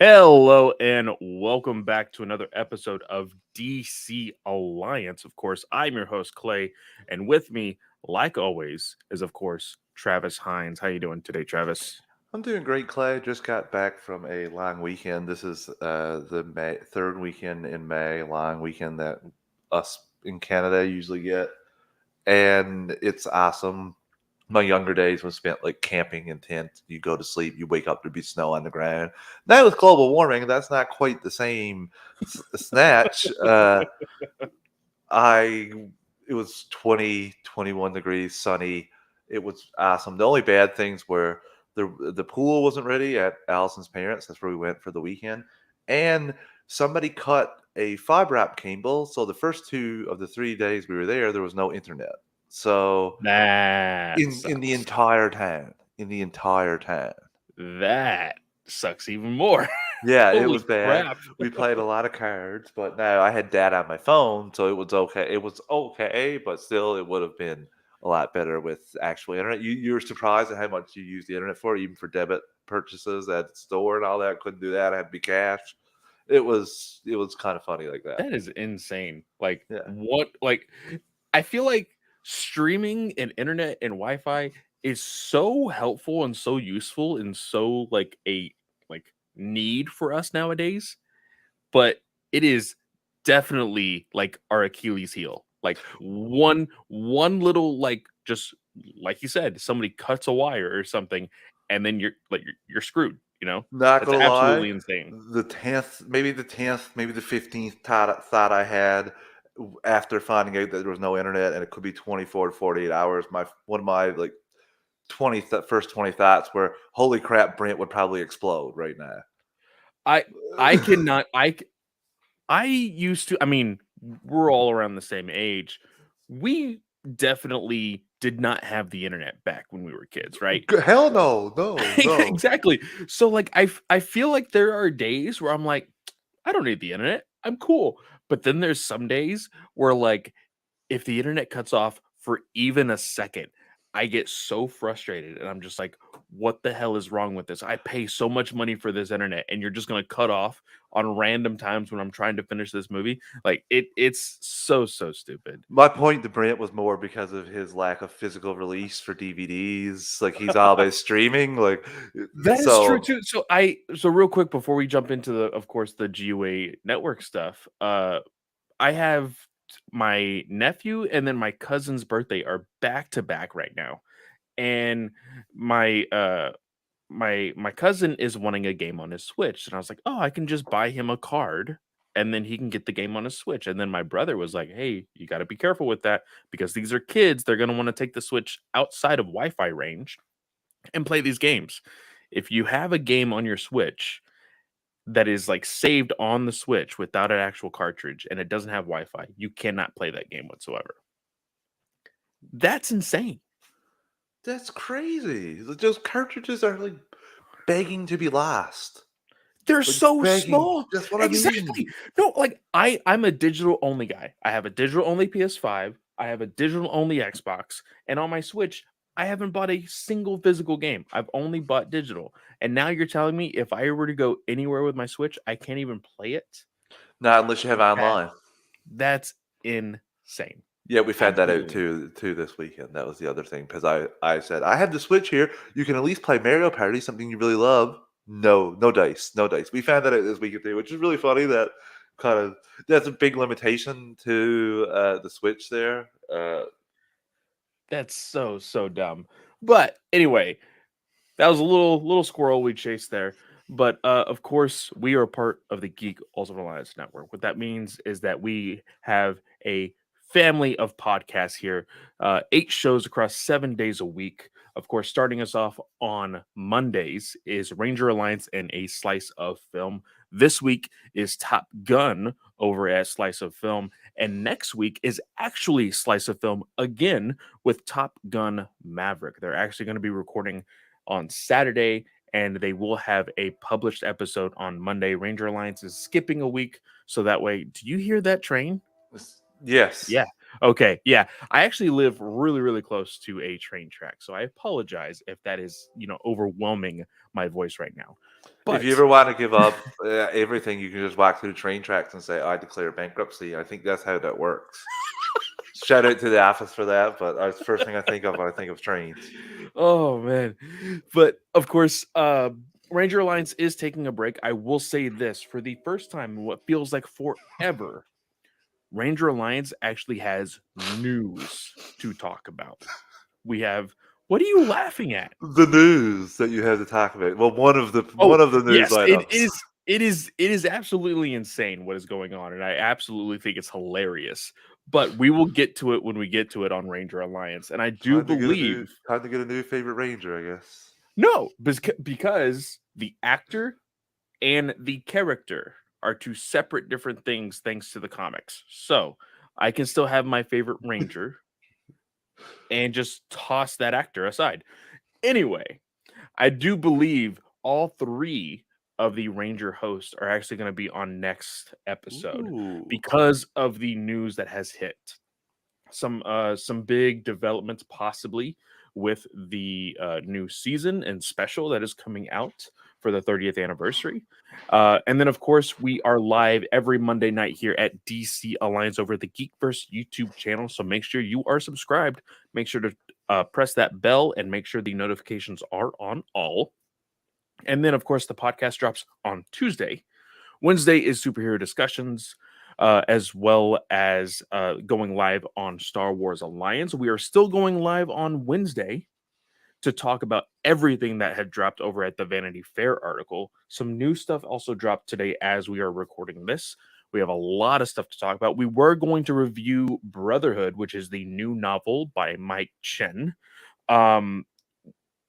Hello and welcome back to another episode of DC Alliance. Of course, I'm your host Clay, and with me, like always, is of course Travis Hines. How you doing today, Travis? I'm doing great, Clay. Just got back from a long weekend. This is the third weekend in May, long weekend that us in Canada usually get, and it's awesome. My younger days was spent like camping in tents. You go to sleep, you wake up to be snow on the ground. Now with global warming, that's not quite the same snatch. I It was 20, 21 degrees, sunny. It was awesome. The only bad things were the pool wasn't ready at Allison's parents. That's where we went for the weekend. And somebody cut a fiber optic cable. So the first 2 of the 3 days we were there was no internet. So That in the sucks. entire town. In the entire town. That sucks even more. Yeah, it Holy was bad. crap. We played a lot of cards, but no, I had data on my phone, so it was okay. It was okay, but still, it would have been a lot better with actual internet. You were surprised at how much you use the internet for, even for debit purchases at the store and all that. Couldn't do that. I had to be cash. It was kind of funny like that. That is insane. Like Yeah. what I feel like streaming and internet and Wi-Fi is so helpful and so useful and so like a like need for us nowadays, but it is definitely like our Achilles heel. Like one little like just like you said, somebody cuts a wire or something, and then you're screwed. Not That's gonna lie, absolutely insane. maybe the 15th thought I had after finding out that there was no internet and it could be 24 to 48 hours. My one of my like first 20 thoughts were, "Holy crap, Brent would probably explode right now." I I cannot I used to, I mean, we're all around the same age. We definitely did not have the internet back when we were kids, right? Hell no, no, no. Exactly. So like I feel like there are days where I'm like, I don't need the internet. I'm cool. But then there's some days where like if the internet cuts off for even a second, I get so frustrated and I'm just like, what the hell is wrong with this? I pay so much money for this internet and you're just going to cut off on random times when I'm trying to finish this movie. Like it's so stupid. My point to Brent was more because of his lack of physical release for DVDs. Like he's always streaming. That is true So too. So real quick before we jump into the of course the GUA network stuff, I have my nephew and then my cousin's birthday are back to back right now. And my my cousin is wanting a game on his Switch, and I was like, "Oh, I can just buy him a card and then he can get the game on his Switch." And then my brother was like, "Hey, you got to be careful with that because these are kids. They're going to want to take the Switch outside of Wi-Fi range and play these games. If you have a game on your Switch that is like saved on the Switch without an actual cartridge and it doesn't have Wi-Fi, you cannot play that game whatsoever." That's insane. that's crazy. Those cartridges are like begging to be lost. They're Like so begging. small. That's what I mean. Exactly. No, like I'm a digital only guy. I have a digital only PS5, I have a digital only Xbox, and on my Switch, I haven't bought a single physical game. I've only bought digital. And now you're telling me if I were to go anywhere with my Switch, I can't even play it? Not unless you have That online. that's insane. Yeah, we found that out Absolutely. too this weekend. That was the other thing because I said I have the Switch here. You can at least play Mario Party, something you really love. No, no dice, no dice. We found that out this weekend too, which is really funny. That's a big limitation to the Switch there. That's so dumb. But anyway, that was a little squirrel we chased there. But of course, we are part of the Geek Ultimate Alliance Network. What that means is that we have a family of podcasts here, 8 shows across 7 days a week. Of course, starting us off on Mondays is Ranger Alliance and a Slice of Film. This week is Top Gun over at Slice of Film. And next week is actually Slice of Film again with Top Gun Maverick. They're actually going to be recording on Saturday, and they will have a published episode on Monday. Ranger Alliance is skipping a week, so that way, do you hear that train? Yes. Yeah. Okay, yeah. I actually live really, really close to a train track, so I apologize if that is, overwhelming my voice right now. If you But ever want to give up everything, you can just walk through the train tracks and say, "I declare bankruptcy." I think that's how that works. Shout out to the office for that, but that's the first thing I think of when I think of trains. oh man. But of course, Ranger Alliance is taking a break. I will say this for the first time in what feels like forever, Ranger Alliance actually has news to talk about. We have what are you laughing at? The news that you had to talk about. Well, Oh, one of the news yes, it items. is it is absolutely insane what is going on, and I absolutely think it's hilarious. But we will get to it when we get to it on Ranger Alliance. And I do believe Time to get a new favorite ranger, I guess. no, because the actor and the character are two separate different things thanks to the comics. So I can still have my favorite Ranger and just toss that actor aside. Anyway, I do believe all three of the Ranger hosts are actually going to be on next episode Ooh. because of the news that has hit. Some big developments possibly with the new season and special that is coming out for the 30th anniversary. And then, of course, we are live every Monday night here at DC Alliance over at the Geekverse YouTube channel. So make sure you are subscribed. Make sure to press that bell and make sure the notifications are on all. And then, of course, the podcast drops on Tuesday. Wednesday is superhero discussions, as well as going live on Star Wars Alliance. We are still going live on Wednesday to talk about everything that had dropped over at the Vanity Fair article. Some new stuff also dropped today as we are recording this. We have a lot of stuff to talk about. We were going to review Brotherhood, which is the new novel by Mike Chen. Um,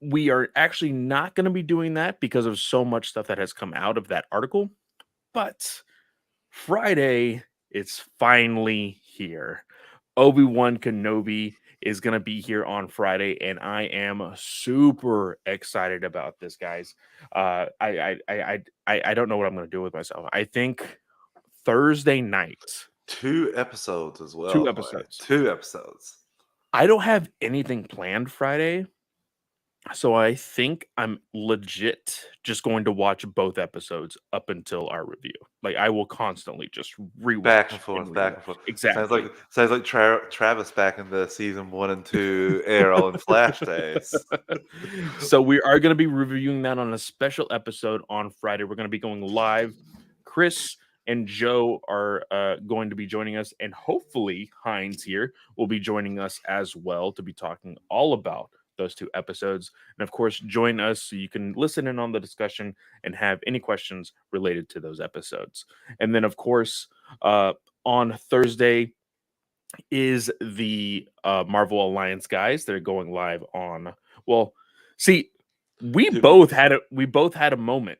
we are actually not going to be doing that because of so much stuff that has come out of that article. But Friday, it's finally here. Obi-Wan Kenobi is going to be here on Friday, and I am super excited about this, guys. I don't know what I'm going to do with myself. I think Thursday night, 2 episodes as two well, boy. episodes. 2 episodes. I don't have anything planned Friday, so I think I'm legit just going to watch both episodes up until our review. Like I will constantly just Back rewatch and and forth, back and rewatch. forth. Exactly. Sounds like Travis back in the season 1 and 2 Arrow and Flash days. So we are going to be reviewing that on a special episode on Friday. We're going to be going live. Chris and Joe are going to be joining us, and hopefully Heinz here will be joining us as well to be talking all about those 2 episodes. And of course, join us so you can listen in on the discussion and have any questions related to those episodes. And then, of course, on Thursday is the Marvel Alliance guys. They're going live on. Well, see, Dude, we both had a moment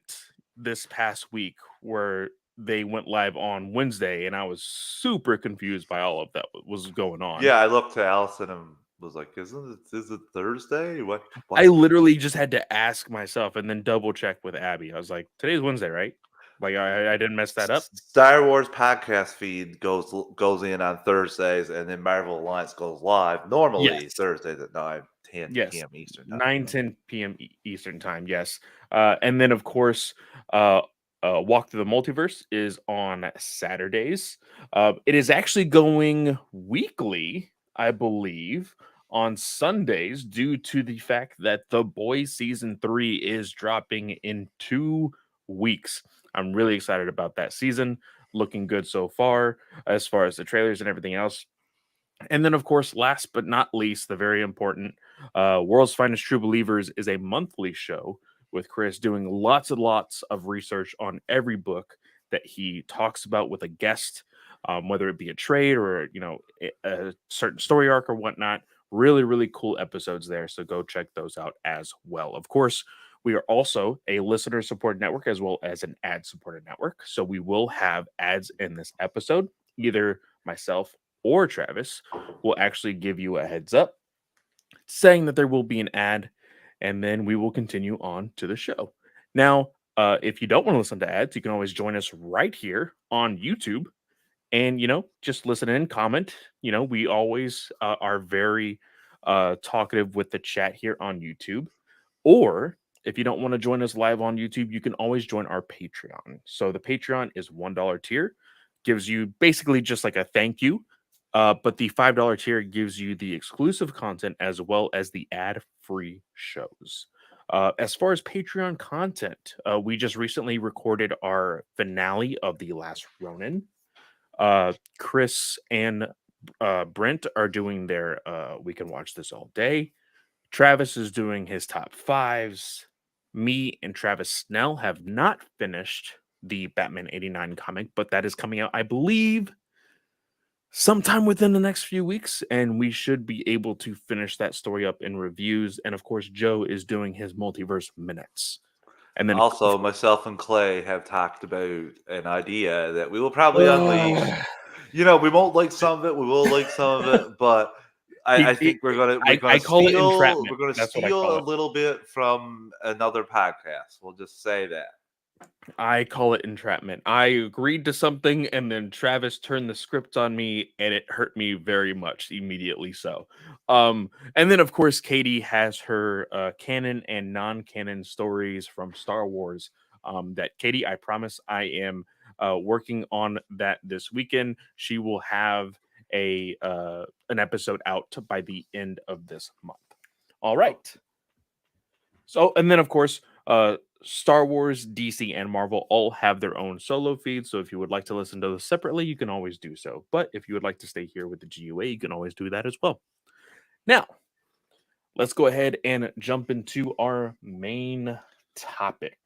this past week where they went live on Wednesday, and I was super confused by all of that was going on. yeah, I looked to Allison and was like, is it Thursday? I What? literally just had to ask myself and then double check with Abby. I was like, "Today's Wednesday, right? Like I didn't mess that up." Star Wars podcast feed goes in on Thursdays, and then Marvel Alliance goes live normally Yes. Thursdays at 9:10 Yes, p.m. Eastern time. 9:10 p.m. Eastern time. Yes, and then of course, Walk Through the Multiverse is on Saturdays. It is actually going weekly, I believe, on Sundays due to the fact that The Boys season 3 is dropping in 2 weeks. I'm really excited about that season. Looking good so far, as far as the trailers and everything else. And then, of course, last but not least, the very important World's Finest True Believers is a monthly show with Chris doing lots and lots of research on every book that he talks about with a guest, whether it be a trade or a certain story arc or whatnot. Really, really cool episodes there. So go check those out as well. Of course, we are also a listener supported network as well as an ad supported network. So we will have ads in this episode. Either myself or Travis will actually give you a heads up saying that there will be an ad, and then we will continue on to the show. Now, if you don't want to listen to ads, you can always join us right here on YouTube and just listen in, comment. We always are very talkative with the chat here on YouTube. Or if you don't want to join us live on YouTube, you can always join our Patreon. So the Patreon is $1 tier, gives you basically just like a thank you. But the $5 tier gives you the exclusive content as well as the ad-free shows. As far as Patreon content, we just recently recorded our finale of The Last Ronin. Chris and Brent are doing their We Can Watch This All Day. Travis is doing his top fives. Me and Travis Snell have not finished the Batman 89 comic, but that is coming out, I believe, sometime within the next few weeks, and we should be able to finish that story up in reviews. And of course, Joe is doing his multiverse minutes. And then, Also, myself and Clay have talked about an idea that we will probably unleash. Ugh. We won't like some of it. We will like some of it, but I think I call it we're entrapment. gonna That's what I steal call a it. little bit from another podcast. We'll just say that. I call it entrapment. I agreed to something, and then Travis turned the script on me, and it hurt me very much immediately. So, and then of course, Katie has her canon and non-canon stories from Star Wars. That Katie, I promise, I am working on that this weekend. She will have an episode out by the end of this month. All right. So, and then of course, Star Wars, DC, and Marvel all have their own solo feeds. So if you would like to listen to those separately, you can always do so. But if you would like to stay here with the GUA, you can always do that as well. Now, let's go ahead and jump into our main topic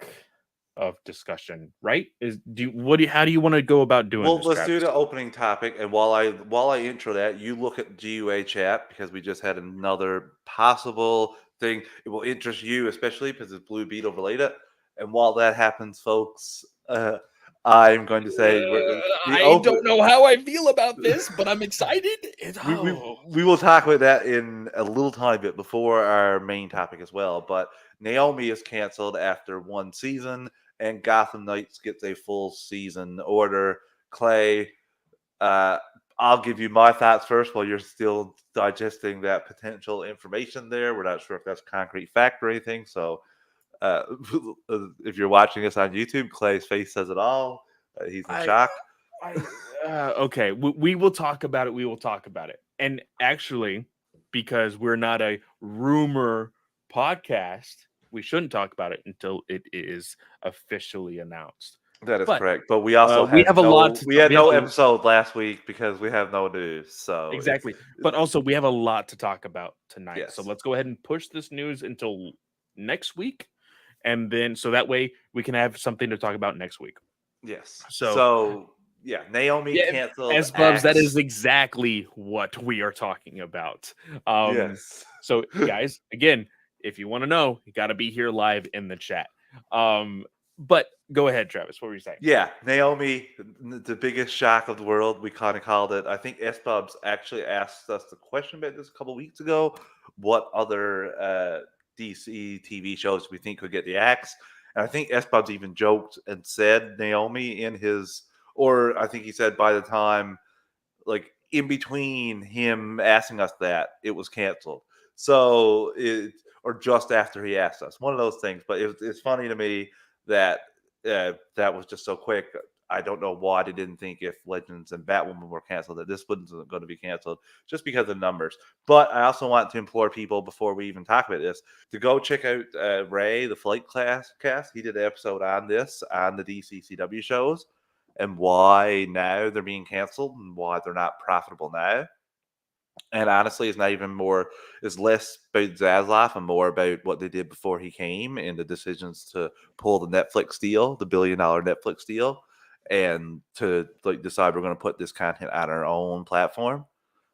of discussion. Right? How do you want to go about doing Well, this, let's do Travis? the opening topic, and while I intro that, you look at GUA chat because we just had another possible thing. It will interest you, especially because it's Blue Beetle related. And while that happens, folks, I'm going to say the I open. don't know how I feel about this, but I'm excited. We will talk about that in a little tiny bit before our main topic as well. But Naomi is canceled after one season, and Gotham Knights gets a full season order. Clay, uh, I'll give you my thoughts first while you're still digesting that potential information there. We're not sure if that's concrete fact or anything. So uh, if you're watching this on YouTube, Clay's face says it all. He's in I shock. I okay, we will talk about it. We will talk about it. And actually, because we're not a rumor podcast, we shouldn't talk about it until it is officially announced. That is But correct. But we also we had have a lot no to we talk. had no episode last week because we have no news. So it's Exactly. But also, we have a lot to talk about tonight. So yes. let's go ahead and push this news until next week, and then so that way we can have something to talk about next week. Yes. So So yeah, Naomi yeah, canceled as Bubs, that is Axe. exactly what we are talking about. Um, Yes. so guys, again, if you want to know, you got to be here live in the chat. But go ahead, Travis. What were you saying? Yeah, Naomi, the biggest shock of the world. We kind of called it. I think S Bubs actually asked us the question about this a couple weeks ago. What other DC TV shows we think could get the axe? And I think S Bubs even joked and said Naomi in his, or I think he said by the time, like in between him asking us that, it was canceled. So or just after he asked us, one of those things. But it's funny to me that that was just so quick. I don't know why they didn't think if Legends and Batwoman were canceled that this wasn't going to be canceled just because of numbers. But I also want to implore people before we even talk about this to go check out Ray, the Flight Class cast. He did an episode on this on the DCCW shows and why now they're being canceled and why they're not profitable now. And honestly, it's not even more, it's less about Zaslav and more about what they did before he came and the decisions to pull the Netflix deal, the $1 billion Netflix deal, and to like decide we're going to put this content on our own platform.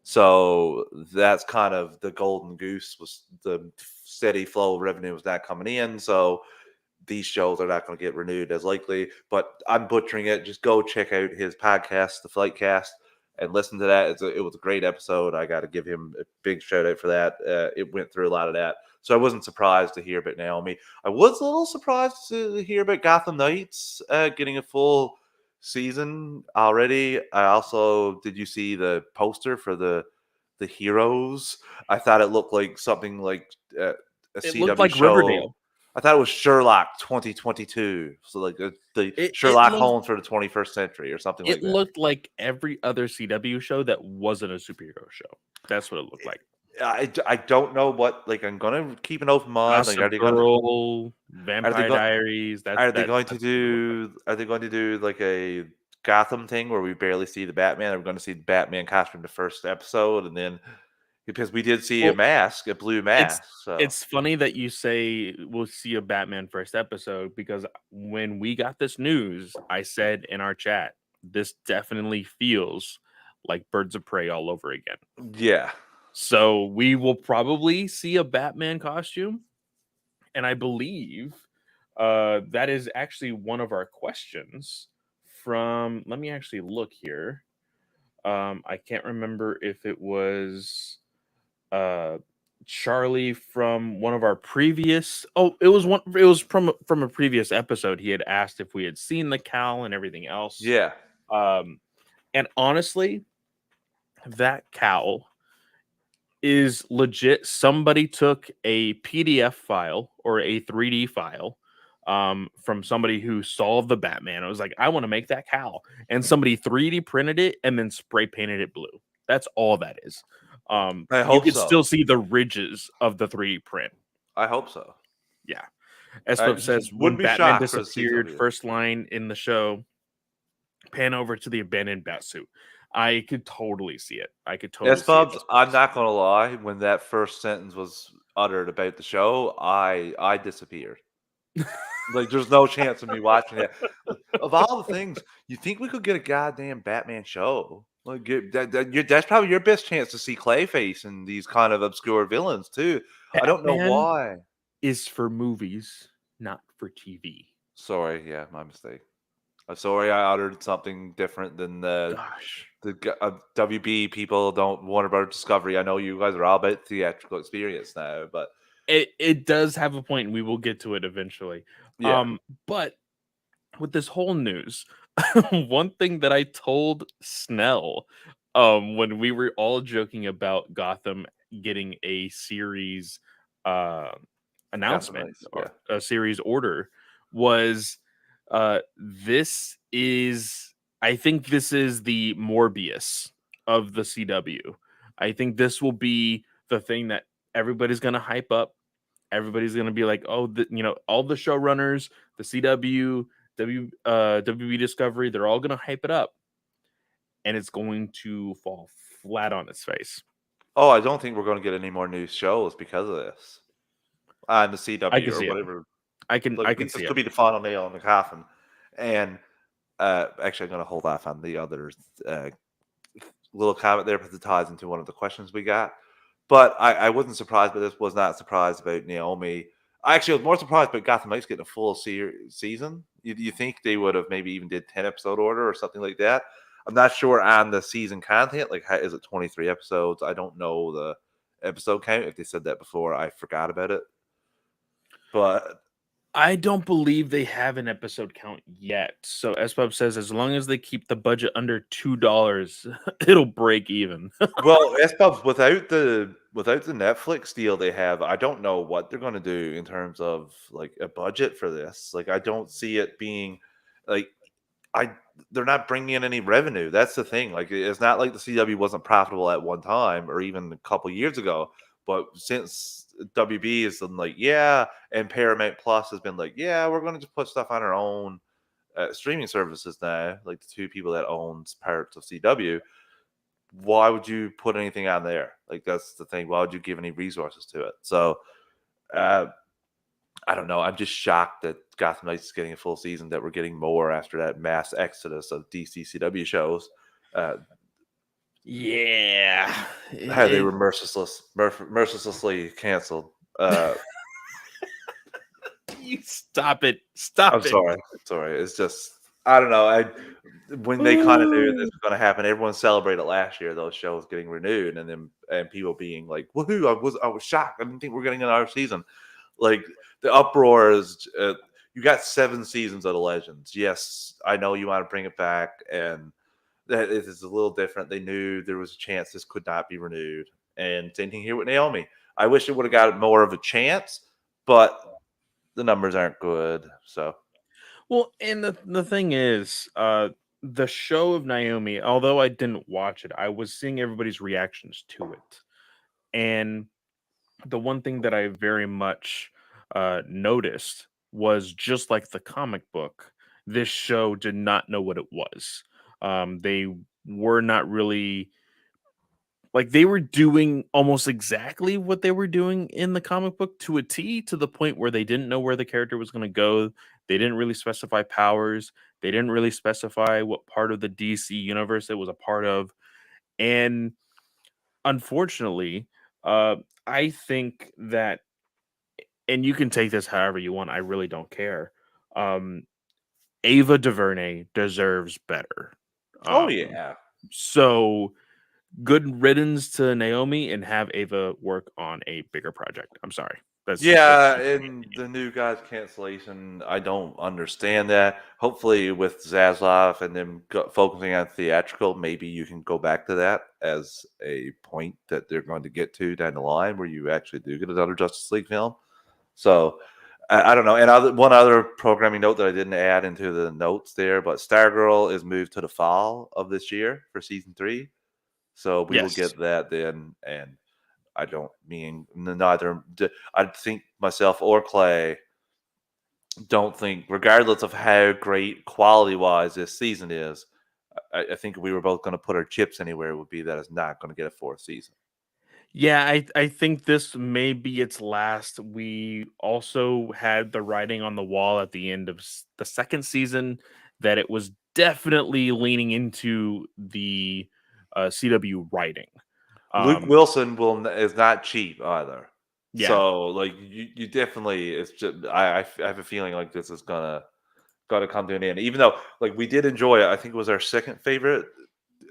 So that's kind of the golden goose, was the steady flow of revenue was not coming in. So these shows are not going to get renewed as likely, but I'm butchering it. Just go check out his podcast, The Flight Cast, and listen to that. It was a great episode. I got to give him a big shout out for that. It went through a lot of that. So I wasn't surprised to hear about Naomi. I was a little surprised to hear about Gotham Knights getting a full season already. I also did you see the poster for the heroes? I thought it looked like something like a It looked CW like show. Riverdale. I thought it was Sherlock 2022, so like the It Sherlock looked Holmes for the 21st century or something like it that. looked like every other CW show that wasn't a superhero show. That's what it looked like. I don't know what like I'm gonna keep an open mind. Like, Gossip Girl, are they Vampire going Diaries. to That's what it looked like. do are they going to do like a Gotham thing where we barely see the Batman? Are we going to see the Batman costume in the first episode, and then because we did see Well, a blue it's mask, so it's funny that you say we'll see a Batman first episode because when we got this news, I said in our chat, this definitely feels like Birds of Prey all over again. yeah. So we will probably see a Batman costume, and I believe that is actually one of our questions from. Let me actually look here. I can't remember if it was uh, Charlie from one of our previous. Oh, it was one. It was from a previous episode. He had asked if we had seen the cowl and everything else. Yeah. Um, and honestly, that cowl is legit. Somebody took a PDF file or a 3D file from somebody who saw the Batman. I was like, I want to make that cowl. And somebody 3D printed it and then spray painted it blue. That's all that is. I You hope could so. still see the ridges of the 3D print. I hope so. Yeah. I Espub says, would when be Batman shocked for the disappeared, CW. first line in the show, pan over to the abandoned Batsuit. I could totally see it. I could totally Yes, see it. Bubs, I'm not gonna lie. When that first sentence was uttered about the show, I disappeared. Like, there's no chance of me watching it. Of all the things, you think we could get a goddamn Batman show? Like, that's probably your best chance to see Clayface and these kind of obscure villains too. I don't know Batman why. is for movies, not for TV. Sorry, yeah, my mistake. I'm sorry I uttered something different than Gosh. WB people don't Warner Brothers Discovery. I know you guys are all about theatrical experience now, but It does have a point, and we will get to it eventually. yeah, But with this whole news, one thing that I told Snell, when we were all joking about Gotham getting a series uh, Gotham announcement Knights, or yeah. a series order was this is I think this is the Morbius of the CW. I think this will be the thing that everybody's gonna hype up. Everybody's gonna be like, oh, all the showrunners, the CW, WB Discovery, they're all gonna hype it up, and it's going to fall flat on its face. Oh, I don't think we're going to get any more new shows because of this. On the I CW can or see it. whatever. I Like, can this see could it. be the final nail in the coffin. And actually, I'm going to hold off on the other uh, little comment there because it ties into one of the questions we got. But I wasn't surprised, but this was not surprised about Naomi. I actually was more surprised about Gotham Knights getting a full season. You think they would have maybe even did 10 episode order or something like that? I'm not sure on the season content. Like, is it 23 episodes? I don't know the episode count. If they said that before, I forgot about it. But I don't believe they have an episode count yet. So SPUB says as long as they keep the budget under $2, it'll break even. well, SPubs without the Netflix deal they have, I don't know what they're going to do in terms of like a budget for this. Like, I don't see it being like I they're not bringing in any revenue. That's the thing. Like, it's not like the CW wasn't profitable at one time or even a couple years ago. But since WB has been like, yeah, and Paramount Plus has been like, yeah, we're going to just put stuff on our own streaming services now. Like, the two people that owns parts of CW, why would you put anything on there? Like, that's the thing. Why would you give any resources to it? So, uh, I don't know. I'm just shocked that Gotham Knights is getting a full season, that we're getting more after that mass exodus of DCCW shows. Uh, Yeah. how they were mercilessly canceled. You stop it. Stop I'm it. sorry. It's just I don't know. When they kind of knew this was going to happen, everyone celebrated last year. Those shows getting renewed, and people being like, "Woohoo!" I was shocked. I didn't think we are getting another season. Like, the uproar is you got 7 seasons of the Legends. Yes, I know you want to bring it back, and that it is a little different. They knew there was a chance this could not be renewed, and same thing here with Naomi. I wish it would have got more of a chance, but the numbers aren't good. So Well, and the thing is, the show of Naomi, although I didn't watch it, I was seeing everybody's reactions to it. And the one thing that I very much noticed was just like the comic book, this show did not know what it was. They were not really like they were doing almost exactly what they were doing in the comic book to a T, to the point where they didn't know where the character was going to go. They didn't really specify powers. They didn't really specify what part of the DC universe it was a part of. And unfortunately, uh, I think that, and you can take this however you want, I really don't care. Um, Ava DuVernay deserves better. oh Um, yeah. so good riddance to Naomi and have Ava work on a bigger project. I'm sorry. That's Yeah, just my and opinion. the new God's cancellation, I don't understand that. Hopefully, with Zaslav and them focusing on theatrical, maybe you can go back to that as a point that they're going to get to down the line, where you actually do get another Justice League film. So I don't know. And one other programming note that I didn't add into the notes there, but Stargirl is moved to the fall of this year for season 3, so we will Yes. get that then. And I don't mean neither. I think myself or Clay don't think, regardless of how great quality wise this season is, I think if we were both going to put our chips anywhere, it would be that it's not going to get a 4th season. Yeah, I think this may be its last. We also had the writing on the wall at the end of the second season that it was definitely leaning into the CW writing. Luke Um, Wilson is not cheap either. yeah. So like you definitely, it's just I have a feeling like this is gonna come to an end. Even though like we did enjoy it, I think it was our second favorite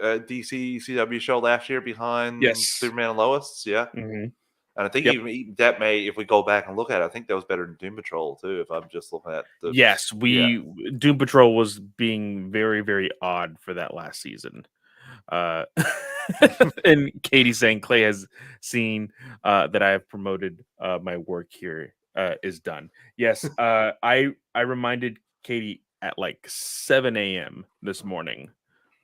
DC CW show last year behind Yes. Superman and Lois. Yeah, Hmm. and I think Yep. even that may, if we go back and look at it, I think that was better than Doom Patrol too. If I'm just looking at the Yes, yeah. we Doom Patrol was being very, very odd for that last season. Uh, and Katie saying Clay has seen that I have promoted my work here is done. Yes, I reminded Katie at like 7 a.m. this morning,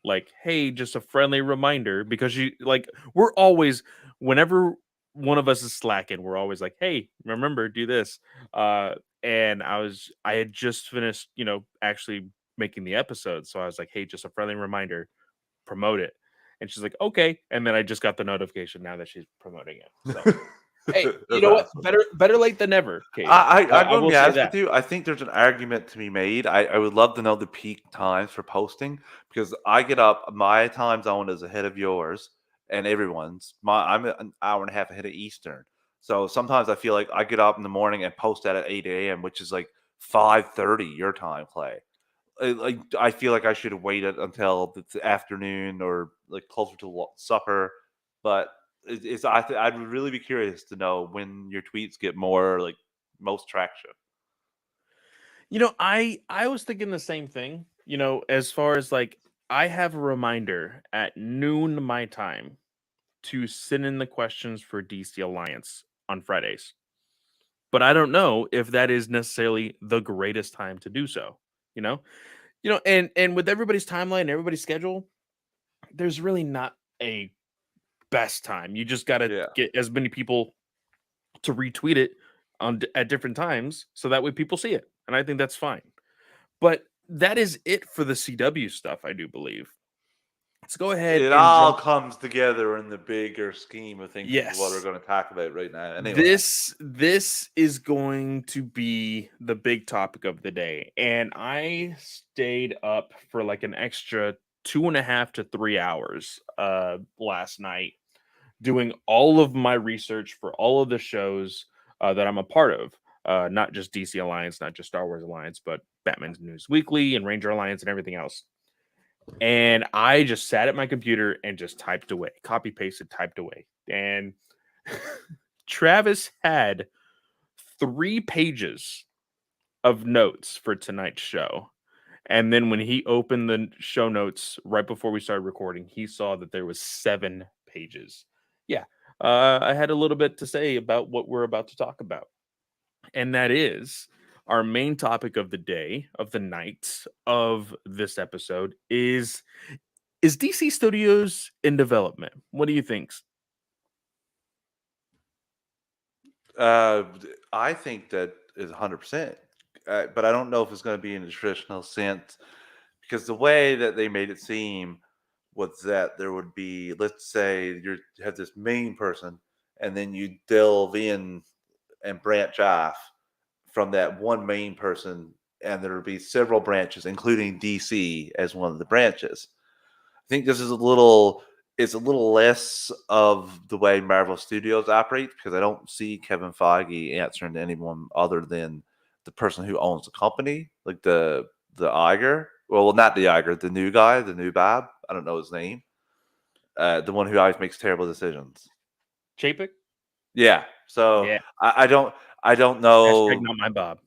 like, hey, just a friendly reminder, because you like we're always, whenever one of us is slacking, we're always like, hey, remember, do this. And I had just finished, actually making the episode, so I was like, hey, just a friendly reminder, promote it. And she's like, okay. And then I just got the notification now that she's promoting it. So hey, you That's know what? awesome. Better late than never, Katie. I'm I going to will be say honest with that. you. I think there's an argument to be made. I would love to know the peak times for posting, because I get up. My time zone is ahead of yours and everyone's. I'm an hour and a half ahead of Eastern. So sometimes I feel like I get up in the morning and post that at 8 a.m., which is like 5:30 your time, Clay. Like I feel like I should have waited until the afternoon or like closer to supper, but I'd really be curious to know when your tweets get more like most traction. I was thinking the same thing. As far as like, I have a reminder at noon my time to send in the questions for DC Alliance on Fridays. But I don't know if that is necessarily the greatest time to do so. You know? And with everybody's timeline and everybody's schedule, there's really not a best time. You just got to Yeah. get as many people to retweet it at different times so that way people see it. And I think that's fine. But that is it for the CW stuff, I do believe. Let's go ahead It and all jump. comes together in the bigger scheme of things, is what we're Yes. going to talk about right now. Anyway, This is going to be the big topic of the day. And I stayed up for like an extra 2.5 to 3 hours last night doing all of my research for all of the shows that I'm a part of. Not just DC Alliance, not just Star Wars Alliance, but Batman News Weekly and Ranger Alliance and everything else. And I just sat at my computer and just typed away, copy pasted, typed away. And Travis had 3 pages of notes for tonight's show. And then when he opened the show notes right before we started recording, he saw that there was 7 pages. Yeah, I had a little bit to say about what we're about to talk about, and that is our main topic of the day, of the night, of this episode is DC Studios in development? What do you think? Uh, I think that is 100%, but I don't know if it's going to be in the traditional sense because the way that they made it seem was that there would be, let's say, you have this main person, and then you delve in and branch off from that one main person, and there would be several branches, including DC as one of the branches. I think this is a little it's a little less of the way Marvel Studios operates because I don't see Kevin Feige answering to anyone other than the person who owns the company, like the Iger. Well, not the Iger, the new guy, the new Bob. I don't know his name. The one who always makes terrible decisions. Chapek? Yeah. So Yeah. I don't Hashtag know not my Bob.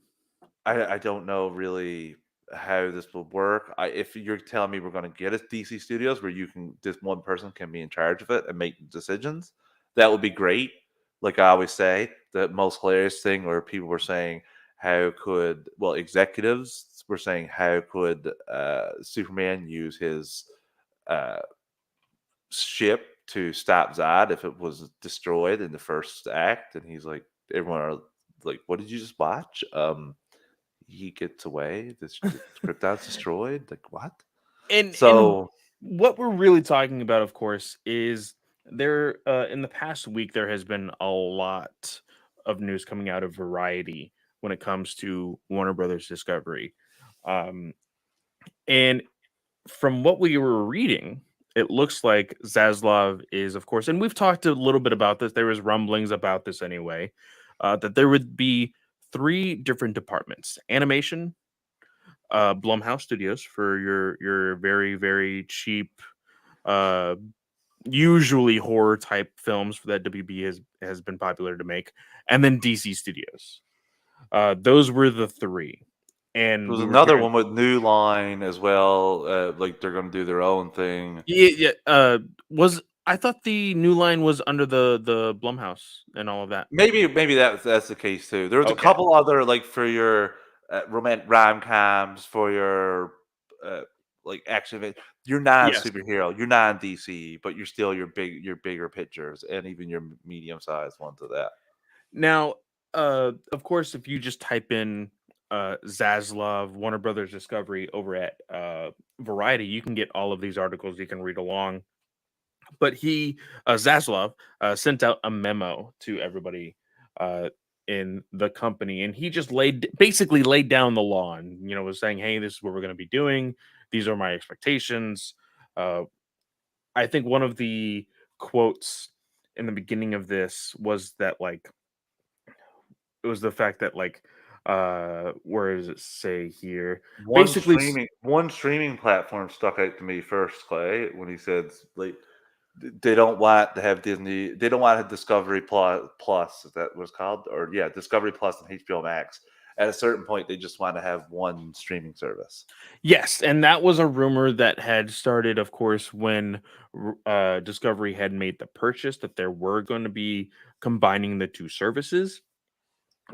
I don't know really how this will work. If you're telling me we're going to get a DC Studios where you can, this one person can be in charge of it and make decisions, that would be great. Like I always say, the most hilarious thing, where people were saying, how could, well, executives were saying, how could Superman use his uh, ship to stop Zod if it was destroyed in the first act? And he's like, everyone are like, what did you just watch? He gets away. The Krypton's destroyed. Like what? And So what we're really talking about, of course, is there in the past week there has been a lot of news coming out of Variety when it comes to Warner Brothers Discovery. Um, and from what we were reading, it looks like Zaslav is, of course, and we've talked a little bit about this. There was rumblings about this anyway, that there would be 3 different departments: animation, Blumhouse Studios for your very very cheap, uh, usually horror type films that WB has been popular to make, and then DC Studios. Those were the 3, there and was we were another hearing. one with New Line as well. Like they're going to do their own thing. Yeah, yeah. Was I thought the New Line was under the Blumhouse and all of that. Maybe that's the case too. There was a Okay. couple other, like for your romantic rom coms, for your uh, like action. You're non Yes. superhero. You're non DC, but you're still your bigger pictures and even your medium sized ones of that. Now, of course, if you just type in Zaslav Warner Brothers Discovery over at Variety, you can get all of these articles. You can read along. But Zaslav, sent out a memo to everybody uh, in the company, and he just basically laid down the law, and was saying, "Hey, this is what we're going to be doing. These are my expectations." Uh, I think one of the quotes in the beginning of this was that, like, it was the fact that, like, where does it say here? Basically, One streaming platform stuck out to me first, Clay, when he said like they don't want to have Disney, they don't want to have Discovery Plus, is that was called, or yeah, Discovery Plus and HBO Max. At a certain point, they just want to have one streaming service. yes, and that was a rumor that had started, of course, when Discovery had made the purchase, that there were going to be combining the 2 services,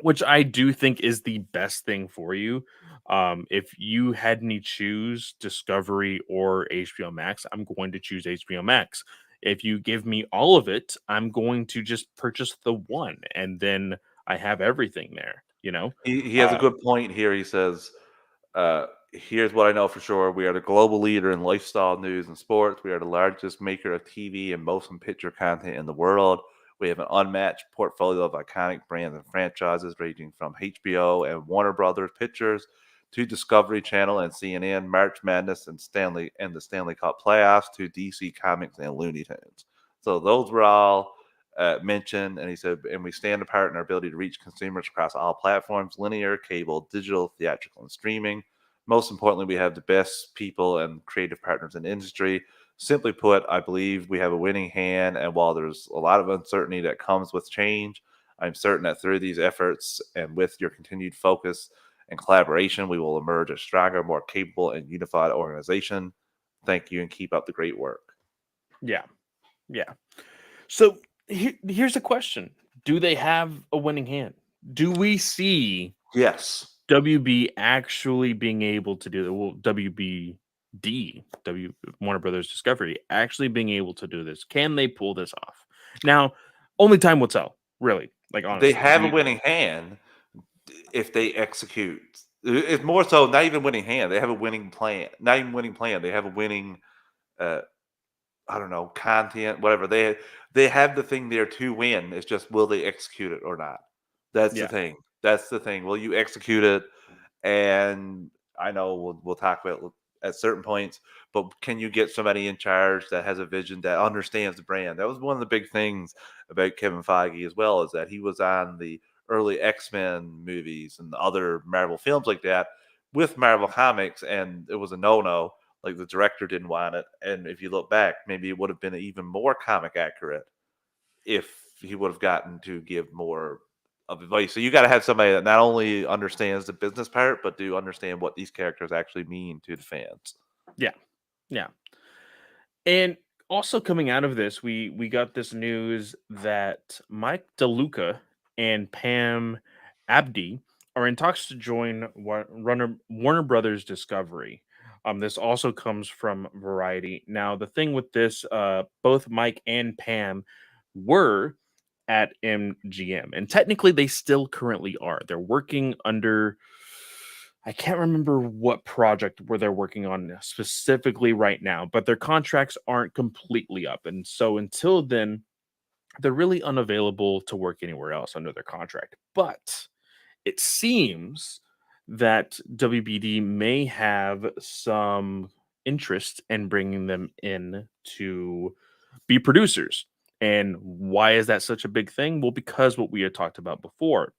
which I do think is the best thing for you. If you had me choose Discovery or HBO Max, I'm going to choose HBO Max. If you give me all of it, I'm going to just purchase the one, and then I have everything there. He has a Uh, good point here. He says, "Here's what I know for sure: we are the global leader in lifestyle news and sports. We are the largest maker of TV and motion picture content in the world. We have an unmatched portfolio of iconic brands and franchises, ranging from HBO and Warner Brothers Pictures to Discovery Channel and CNN, March Madness and the Stanley Cup playoffs to DC Comics and Looney Tunes." So those were all mentioned, and he said, and we stand apart in our ability to reach consumers across all platforms: linear, cable, digital, theatrical, and streaming. Most importantly, we have the best people and creative partners in the industry. Simply put, I believe we have a winning hand, and while there's a lot of uncertainty that comes with change, I'm certain that through these efforts and with your continued focus and collaboration, we will emerge a stronger, more capable, and unified organization. Thank you and keep up the great work. Yeah. Yeah. So here's a question. Do they have a winning hand? Do we see Yes. WB actually being able to do it? Well, WBD, Warner Brothers Discovery, actually being able to do this? Can they pull this off? Now, only time will tell, really. Like, They honestly. have a winning hand if they execute. It's more so not even winning hand. They have a winning plan. Not even winning plan. They have a winning uh, I don't know, content, whatever. They have the thing there to win. It's just will they execute it or not? That's the Yeah. thing. That's the thing. Will you execute it? And I know we'll talk about it at certain points, but can you get somebody in charge that has a vision that understands the brand? That was one of the big things about Kevin Feige as well, is that he was on the early X-Men movies and other Marvel films like that with Marvel Comics, and it was a no-no. Like the director didn't want it, and if you look back, maybe it would have been even more comic accurate if he would have gotten to give more of advice. So you got to have somebody that not only understands the business part, but do understand what these characters actually mean to the fans. Yeah. Yeah. And also coming out of this, we got this news that Mike DeLuca and Pam Abdi are in talks to join Warner Brothers Discovery. This also comes from Variety. Now, the thing with this, both Mike and Pam were at MGM, and technically they still currently are. They're working under, I can't remember what project where they're working on specifically right now, but their contracts aren't completely up. And so until then, they're really unavailable to work anywhere else under their contract. But it seems that WBD may have some interest in bringing them in to be producers. And why is that such a big thing? Well, because what we had talked about before,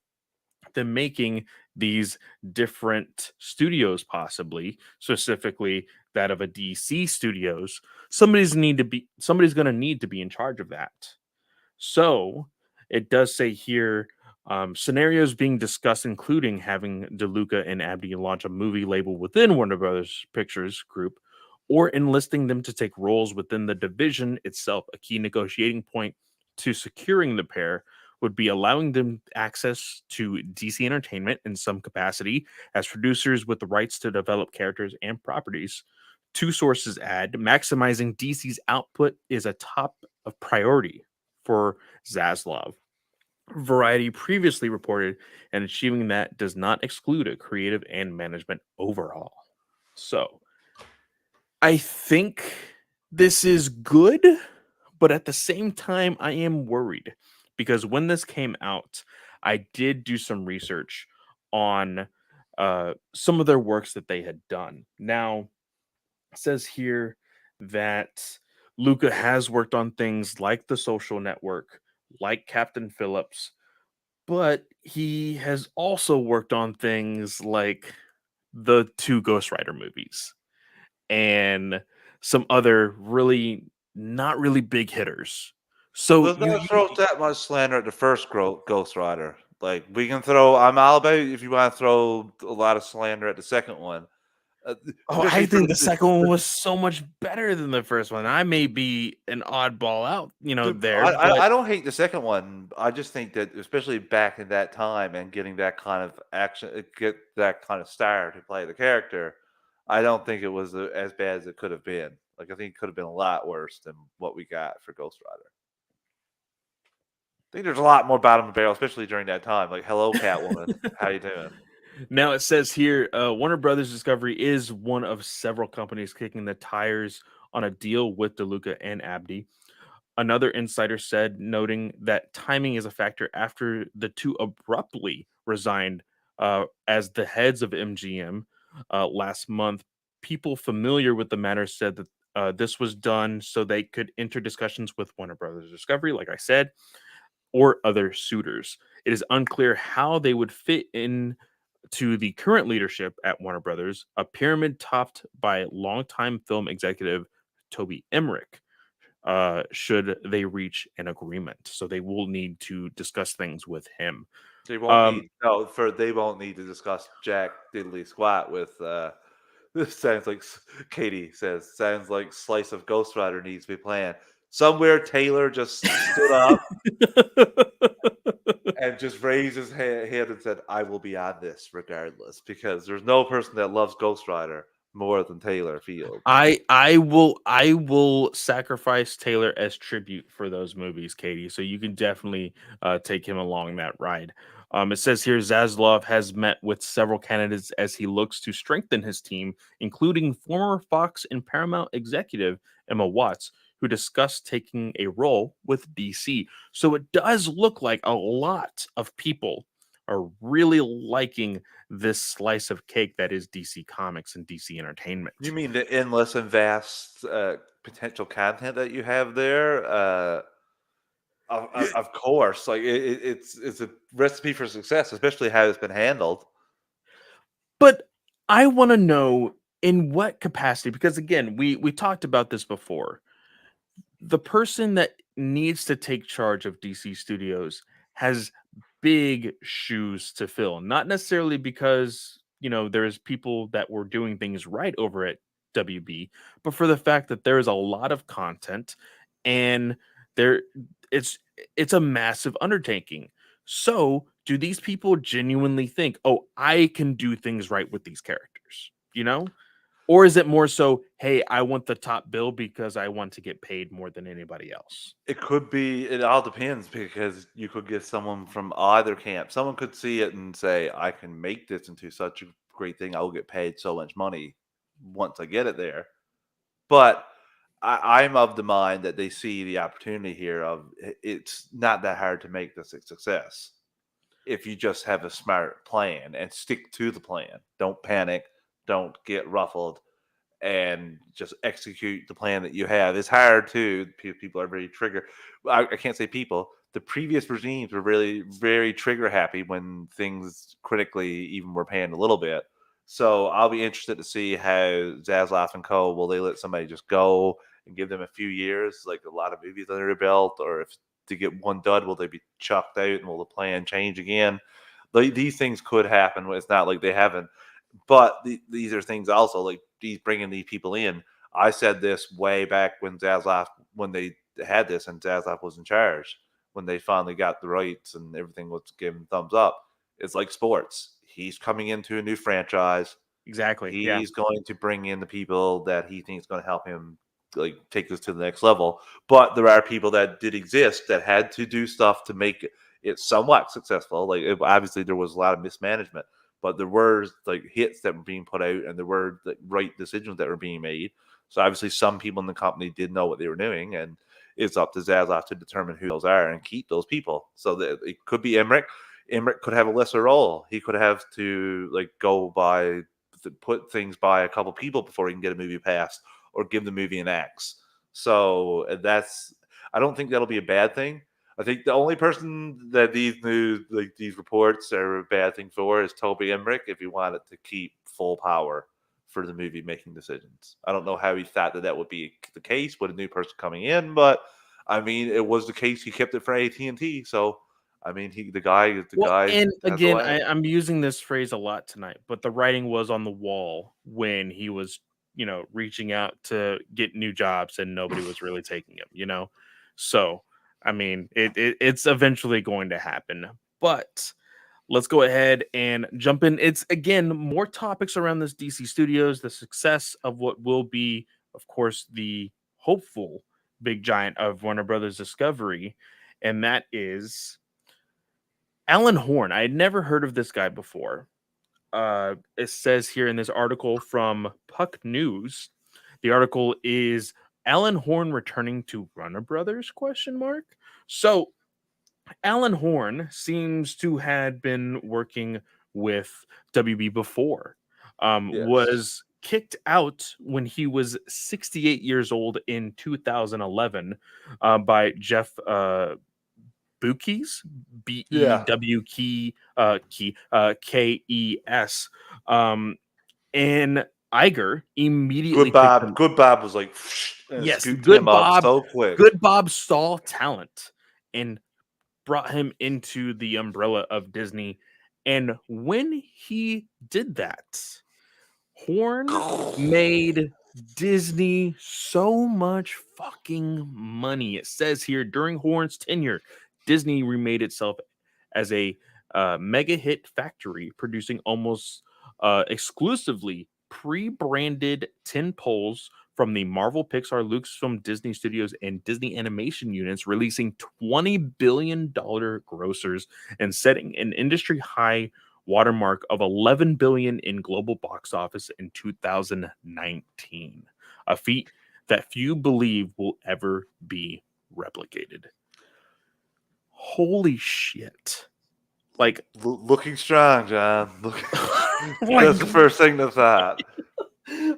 them making these different studios, possibly specifically that of a DC studios, somebody's going to need to be in charge of that. So it does say here, scenarios being discussed, including having DeLuca and Abdi launch a movie label within Warner Brothers Pictures Group, or enlisting them to take roles within the division itself. A key negotiating point to securing the pair would be allowing them access to DC Entertainment in some capacity as producers with the rights to develop characters and properties. Two sources add maximizing DC's output is a top of priority for Zaslav. Variety previously reported, and achieving that does not exclude a creative and management overhaul. So I think this is good, but at the same time, I am worried because when this came out, I did do some research on some of their works that they had done. Now, it says here that Luca has worked on things like The Social Network, like Captain Phillips, but he has also worked on things like the two Ghost Rider movies and some other really not really big hitters. So Let's not throw that much slander at the first Ghost Rider. Like we can throw, I'm all about it if you want to throw a lot of slander at the second one, oh, especially I for think the second one was so much better than the first one. I may be an oddball out, Dude, there, I but I don't hate the second one. I just think that, especially back in that time and getting that kind of action, get that kind of star to play the character, I don't think it was as bad as it could have been. Like I think it could have been a lot worse than what we got for Ghost Rider. I think there's a lot more bottom of the barrel, especially during that time. Like, hello, Catwoman, how you doing? now it says here, Warner Brothers Discovery is one of several companies kicking the tires on a deal with DeLuca and Abdi. Another insider said, noting that timing is a factor after the two abruptly resigned as the heads of MGM last month. People familiar with the matter said that this was done so they could enter discussions with Warner Brothers Discovery, like I said, or other suitors. It is unclear how they would fit in to the current leadership at Warner Brothers, a pyramid topped by longtime film executive Toby Emmerich, should they reach an agreement. So they will need to discuss things with him. They won't Um, need they won't need to discuss Jack Diddley Squat with this sounds like Katie says, sounds like slice of Ghost Rider needs to be planned. Somewhere Taylor just stood up and just raised his hand and said, "I will be on this regardless," because there's no person that loves Ghost Rider more than Taylor Field. I will sacrifice Taylor as tribute for those movies, Katie. So you can definitely take him along that ride. It says here Zaslav has met with several candidates as he looks to strengthen his team, including former Fox and Paramount executive Emma Watts, who discussed taking a role with DC. So it does look like a lot of people are really liking this slice of cake that is DC Comics and DC You Entertainment. mean the endless and vast potential content that you have there? Of course, like it's a recipe for success, especially how it's been handled. But I want to know in what capacity, because again, we talked about this before. The person that needs to take charge of DC Studios has big shoes to fill. Not necessarily because, there's people that were doing things right over at WB, but for the fact that there is a lot of content and there it's it's a massive undertaking. So, do these people genuinely think, "Oh, I can do things right with these characters?" You know? Or is it more so, "Hey, I want the top bill because I want to get paid more than anybody else?" It could be. It all depends because you could get someone from either camp. Someone could see it and say, "I can make this into such a great thing. I will get paid so much money once I get it there." But I'm of the mind that they see the opportunity here of it's not that hard to make this a success if you just have a smart plan and stick to the plan. Don't panic. Don't get ruffled and just execute the plan that you have. It's hard too. People are very trigger. I can't say people. The previous regimes were really very trigger happy when things critically even were panned a little bit. So I'll be interested to see how Zaslav and Co. Will they let somebody just go and give them a few years, like a lot of movies under their belt, or if to get one dud, will they be chucked out and will the plan change again? Like, these things could happen. It's not like they haven't, but these are things also like these bringing these people in. I said this way back when when they had this and Zaslav was in charge, when they finally got the rights and everything was given thumbs up. It's like sports. He's coming into a new franchise. Exactly. Yeah. He's going to bring in the people that he thinks going to help him like take this to the next level. But there are people that did exist that had to do stuff to make it somewhat successful. Like obviously there was a lot of mismanagement, but there were like hits that were being put out and there were the right decisions that were being made. So obviously some people in the company did know what they were doing, and it's up to Zaslav to determine who those are and keep those people. So that it could be Emmerich. Emmerich could have a lesser role. He could have to like go by put things by a couple people before he can get a movie passed or give the movie an X. So that's I don't think that'll be a bad thing. I think the only person that these reports are a bad thing for is Toby Emmerich if he wanted to keep full power for the movie making decisions. I don't know how he thought that would be the case with a new person coming in, but I mean it was the case. He kept it for AT&T, so I mean the Well, guy and has the again, land. I'm using this phrase a lot tonight, but the writing was on the wall when he was, reaching out to get new jobs and nobody was really taking him. So, I mean, it's eventually going to happen. But let's go ahead and jump in. It's again more topics around this DC Studios, the success of what will be, of course, the hopeful big giant of Warner Brothers Discovery, and that is Alan Horn. I had never heard of this guy before. It says here in this article from Puck News, the article is Alan Horn returning to Warner Brothers? Question mark. So Alan Horn seems to had been working with WB before. Yes. Was kicked out when he was 68 years old in 2011 by Jeff Bookies, Yeah. Kes. And Iger immediately picked him. Good Bob was like and Yes, scooped him up so quick. good Bob saw talent and brought him into the umbrella of Disney. And when he did that, Horn made Disney so much fucking money. It says here during Horn's tenure, Disney remade itself as a mega hit factory, producing almost exclusively pre-branded tin poles from the Marvel, Pixar, Lucasfilm, Disney Studios, and Disney Animation units, releasing $20 billion grossers and setting an industry high watermark of 11 billion in global box office in 2019, a feat that few believe will ever be replicated. Holy shit. Like Looking strong, John. like That's the first thing to thought.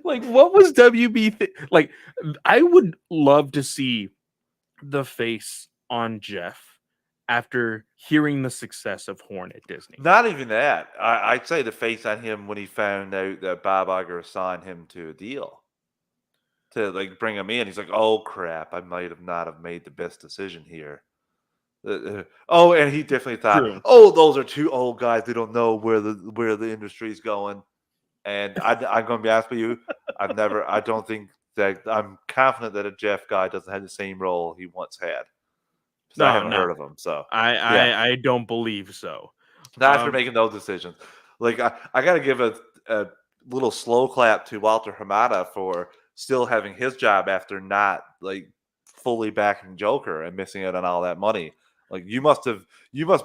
like what was WB like I would love to see the face on Jeff after hearing the success of Horn at Disney. Not even that. I'd say the face on him when he found out that Bob Iger assigned him to a deal to like bring him in. He's like, "Oh crap! I might have not have made the best decision here." Oh, and he definitely thought, True. "Oh, those are two old guys. They don't know where the industry's going." And I'm going to be honest with you. I don't think that I'm confident that a Jeff guy doesn't have the same role he once had because I No, haven't heard no. of him. So I yeah, I I don't believe so. not after Um making those decisions. Like I got to give a little slow clap to Walter Hamada for still having his job after not like fully backing Joker and missing out on all that money. Like you must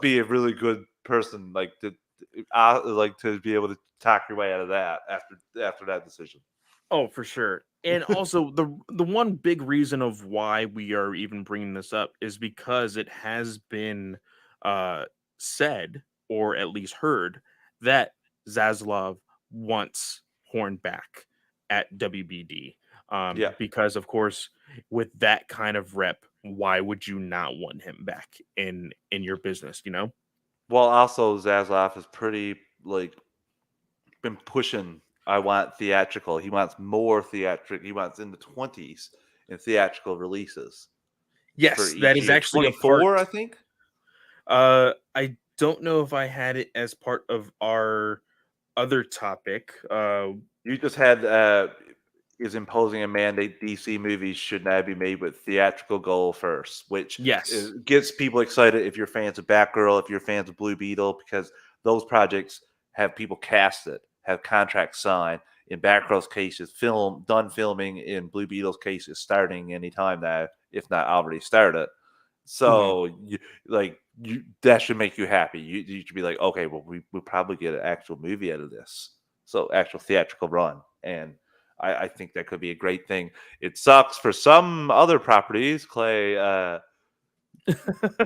be a really good person like to be able to talk your way out of that after that decision. Oh, for sure. And also the one big reason of why we are even bringing this up is because it has been uh said or at least heard that Zaslav wants Horn back at WBD. Yeah. Because of course with that kind of rep, why would you not want him back in your business, you know? Well, also Zaslav is pretty like been pushing. I want theatrical. He wants more theatrical. He wants in the 20s in theatrical releases for Yes, that each is year. actually a part 24, I think. I don't know if I had it as part of our other topic. You just had is imposing a mandate DC movies should now be made with theatrical goal first, which Yes. gets people excited if you're fans of Batgirl, if you're fans of Blue Beetle, because those projects have people casted, have contracts signed. In Batgirl's case, is done filming. In Blue Beetle's case, is starting anytime now, if not already started. Mhm. So that should make you happy. You should be like, okay, well, we'll probably get an actual movie out of this. So actual theatrical run. And I think that could be a great thing. It sucks for some other properties, Clay.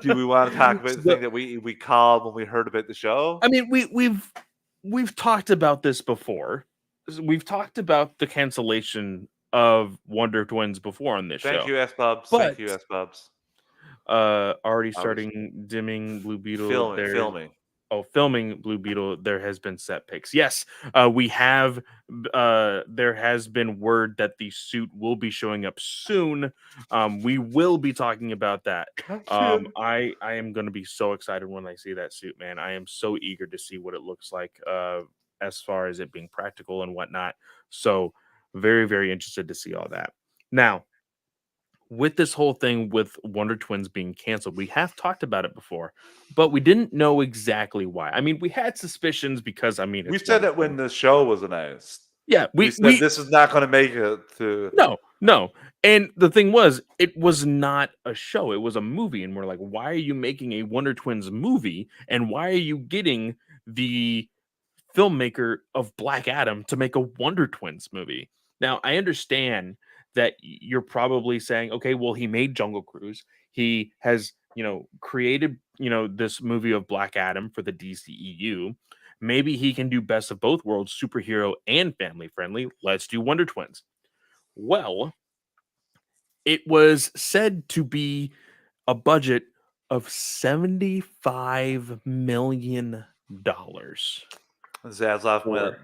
Do we want to talk about the So, thing that we called when we heard about the show? I mean, we've talked about this before. We've talked about the cancellation of Wonder Twins before on this Thank show, you, S Bubs. but Thank you, S Bubs. already I was starting dimming Blue Beetle. filming. Filming Blue Beetle, there has been set pics. Yes, we have. There has been word that the suit will be showing up soon. We will be talking about that. Gotcha. I am going to be so excited when I see that suit, man. I am so eager to see what it looks like. As far as it being practical and whatnot. So very very interested to see all that. Now with this whole thing with Wonder Twins being canceled, we have talked about it before, but we didn't know exactly why. I mean, we had suspicions because I mean, We it's said Wonder that when Twins. the show was announced. Yeah, We said this is not going to make it to. no, no. And the thing was, it was not a show, it was a movie. And we're like, why are you making a Wonder Twins movie? And why are you getting the filmmaker of Black Adam to make a Wonder Twins movie? Now, I understand that you're probably saying, okay, well, he made Jungle Cruise. He has, created, this movie of Black Adam for the DCEU. Maybe he can do best of both worlds, superhero and family friendly. Let's do Wonder Twins. Well, it was said to be a budget of $75 million Zaslav went, for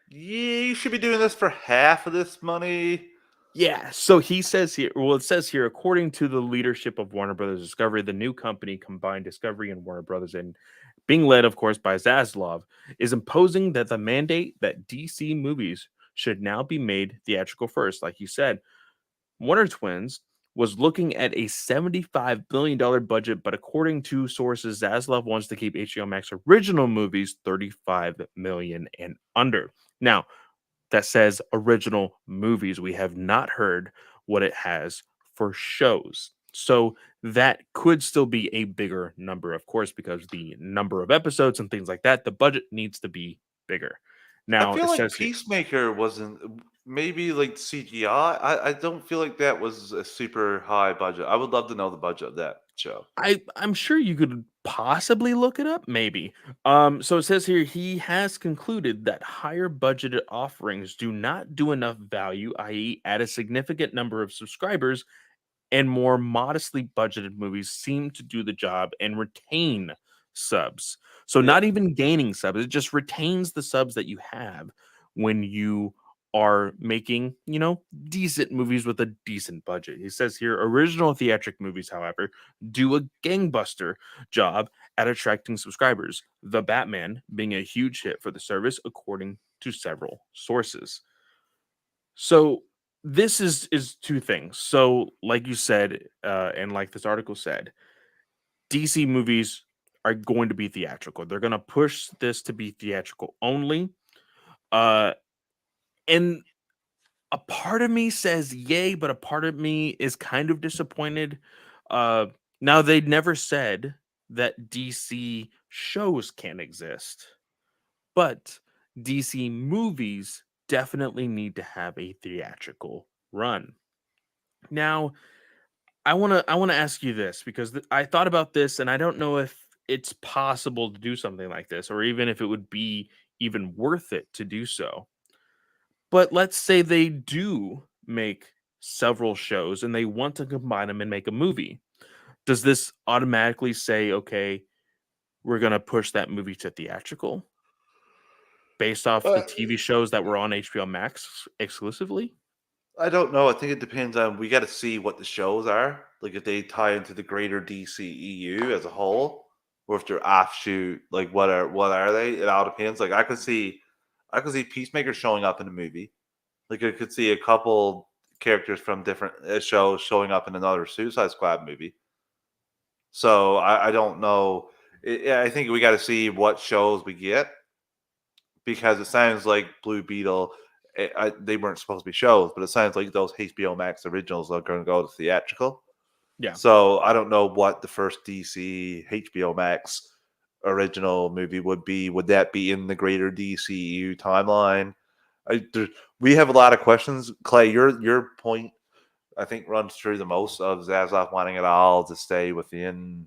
yeah, you should be doing this for half of this money. Yeah, so he says here, well, it says here, according to the leadership of Warner Brothers Discovery, the new company combined Discovery and Warner Brothers, and being led, of course, by Zaslav, is imposing that the mandate that DC movies should now be made theatrical first. Like you said, Warner Twins was looking at a $75 billion budget, but according to sources, Zaslav wants to keep HBO Max original movies 35 million and under. Now, that says original movies. We have not heard what it has for shows. So that could still be a bigger number, of course, because the number of episodes and things like that, the budget needs to be bigger. I Now, feel it like says here, Peacemaker wasn't maybe like CGI. I don't feel like that was a super high budget. I would love to know the budget of that show. I'm sure you could possibly look it up, maybe. So it says here he has concluded that higher budgeted offerings do not do enough value, i.e., add a significant number of subscribers, and more modestly budgeted movies seem to do the job and retain subs. So Yeah. not even gaining subs, it just retains the subs that you have when you are making, decent movies with a decent budget. He says here original theatric movies, however, do a gangbuster job at attracting subscribers. The Batman being a huge hit for the service according to several sources. So this is two things. So like you said, and like this article said, DC movies are going to be theatrical. They're going to push this to be theatrical only. Uh, and a part of me says yay, but a part of me is kind of disappointed. Uh, Now they never said that DC shows can't exist, but DC movies definitely need to have a theatrical run. Now, I want to ask you this because I thought about this and I don't know if it's possible to do something like this or even if it would be even worth it to do so. But let's say they do make several shows and they want to combine them and make a movie. Does this automatically say, okay, we're going to push that movie to theatrical based off the Uh, TV shows that were on HBO Max exclusively? I don't know. I think it depends on we got to see what the shows are. Like if they tie into the greater DCEU as a whole, or if they're offshoot. Like what are they? It all depends. Like I could see Peacemaker showing up in a movie. Like I could see a couple characters from different shows showing up in another Suicide Squad movie. So I don't know. I think we got to see what shows we get because it sounds like Blue Beetle. They weren't supposed to be shows, but it sounds like those HBO Max originals are going to go to theatrical. Yeah. So I don't know what the first DC HBO Max original movie would be. Would that be in the greater DCU timeline? We have a lot of questions. Clay, your point I think runs through the most of Zaslav wanting it all to stay within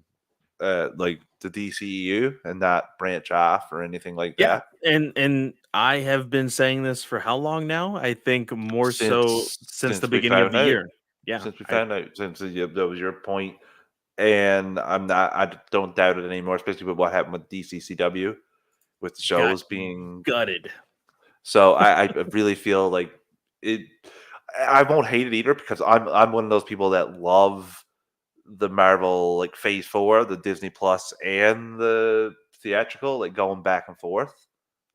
like the DCEU and not branch off or anything like Yeah, that. and I have been saying this for how long now? I think more so since the Since we beginning of found the out, year. Yeah, since that was your point, and I don't doubt it anymore, especially with what happened with DCCW with the got shows being. gutted. So I really feel like it. I won't hate it either because I'm one of those people that love the Marvel like Phase 4, the Disney Plus and the theatrical, like going back and forth.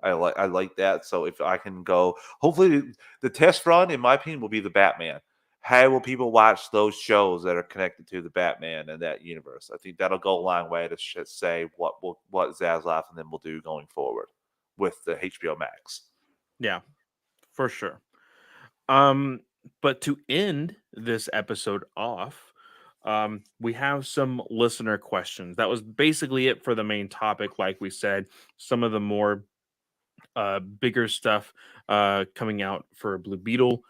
I like that. So if I can go, hopefully the test run, in my opinion, will be the Batman. How will people watch those shows that are connected to the Batman and that universe? I think that'll go a long way to say what Zaslav and them will do going forward with the HBO Max. Yeah, for sure. Um, but to end this episode off, we have some listener questions. That was basically it for the main topic. Like we said, some of the more bigger stuff coming out for Blue Beetle.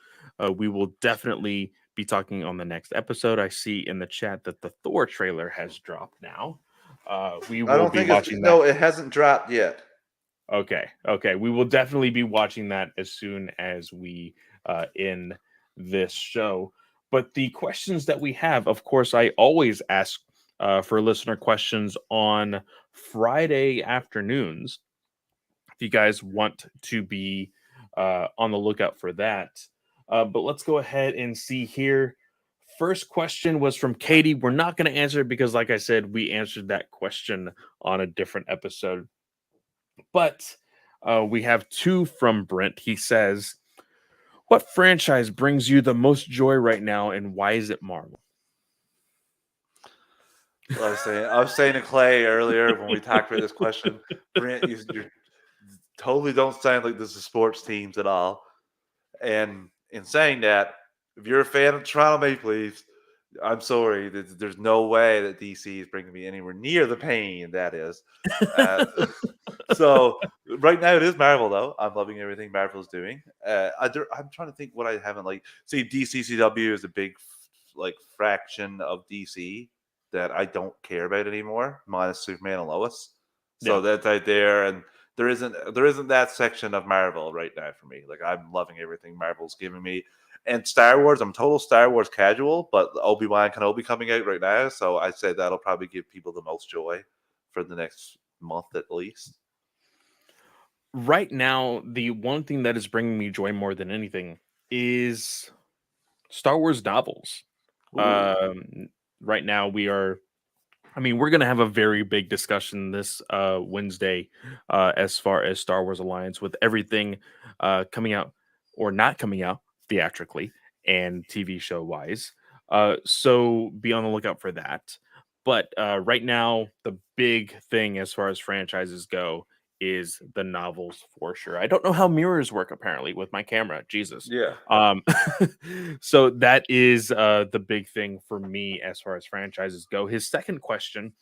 We will definitely be talking on the next episode. I see in the chat that the Thor trailer has dropped now. We I will don't be think it's watching that. no, it hasn't dropped yet. Okay, okay. We will definitely be watching that as soon as we end this show. But the questions that we have, of course, I always ask for listener questions on Friday afternoons if you guys want to be on the lookout for that. But let's go ahead and see here. First question was from Katie. We're not going to answer it because, like I said, we answered that question on a different episode. But we have two from Brent. He says, "What franchise brings you the most joy right now, and why is it Marvel?" I was saying to Clay earlier when we talked about this question, Brent, you totally don't sound like this is sports teams at all. And in saying that, if you're a fan of Toronto Maple Leafs, I'm sorry, there's no way that DC is bringing me anywhere near the pain that is. Uh, so right now it is Marvel though. I'm loving everything Marvel's doing. I'm trying to think what I haven't like. See, DCCW is a big like fraction of DC that I don't care about anymore, minus Superman and Lois. So Yeah. that's out there, and there isn't that section of Marvel right now for me. Like I'm loving everything Marvel's giving me. And Star Wars, I'm total Star Wars casual, but Obi-Wan Kenobi coming out right now, so I'd say that'll probably give people the most joy for the next month at least. Right now, the one thing that is bringing me joy more than anything is Star Wars novels. Ooh. Right now, we're going to have a very big discussion this Wednesday as far as Star Wars Alliance with everything coming out or not coming out theatrically and TV show wise. So be on the lookout for that. But right now, the big thing as far as franchises go is the novels for sure. I don't know how mirrors work apparently with my camera. Jesus. Yeah. Um, so that is the big thing for me as far as franchises go. His second question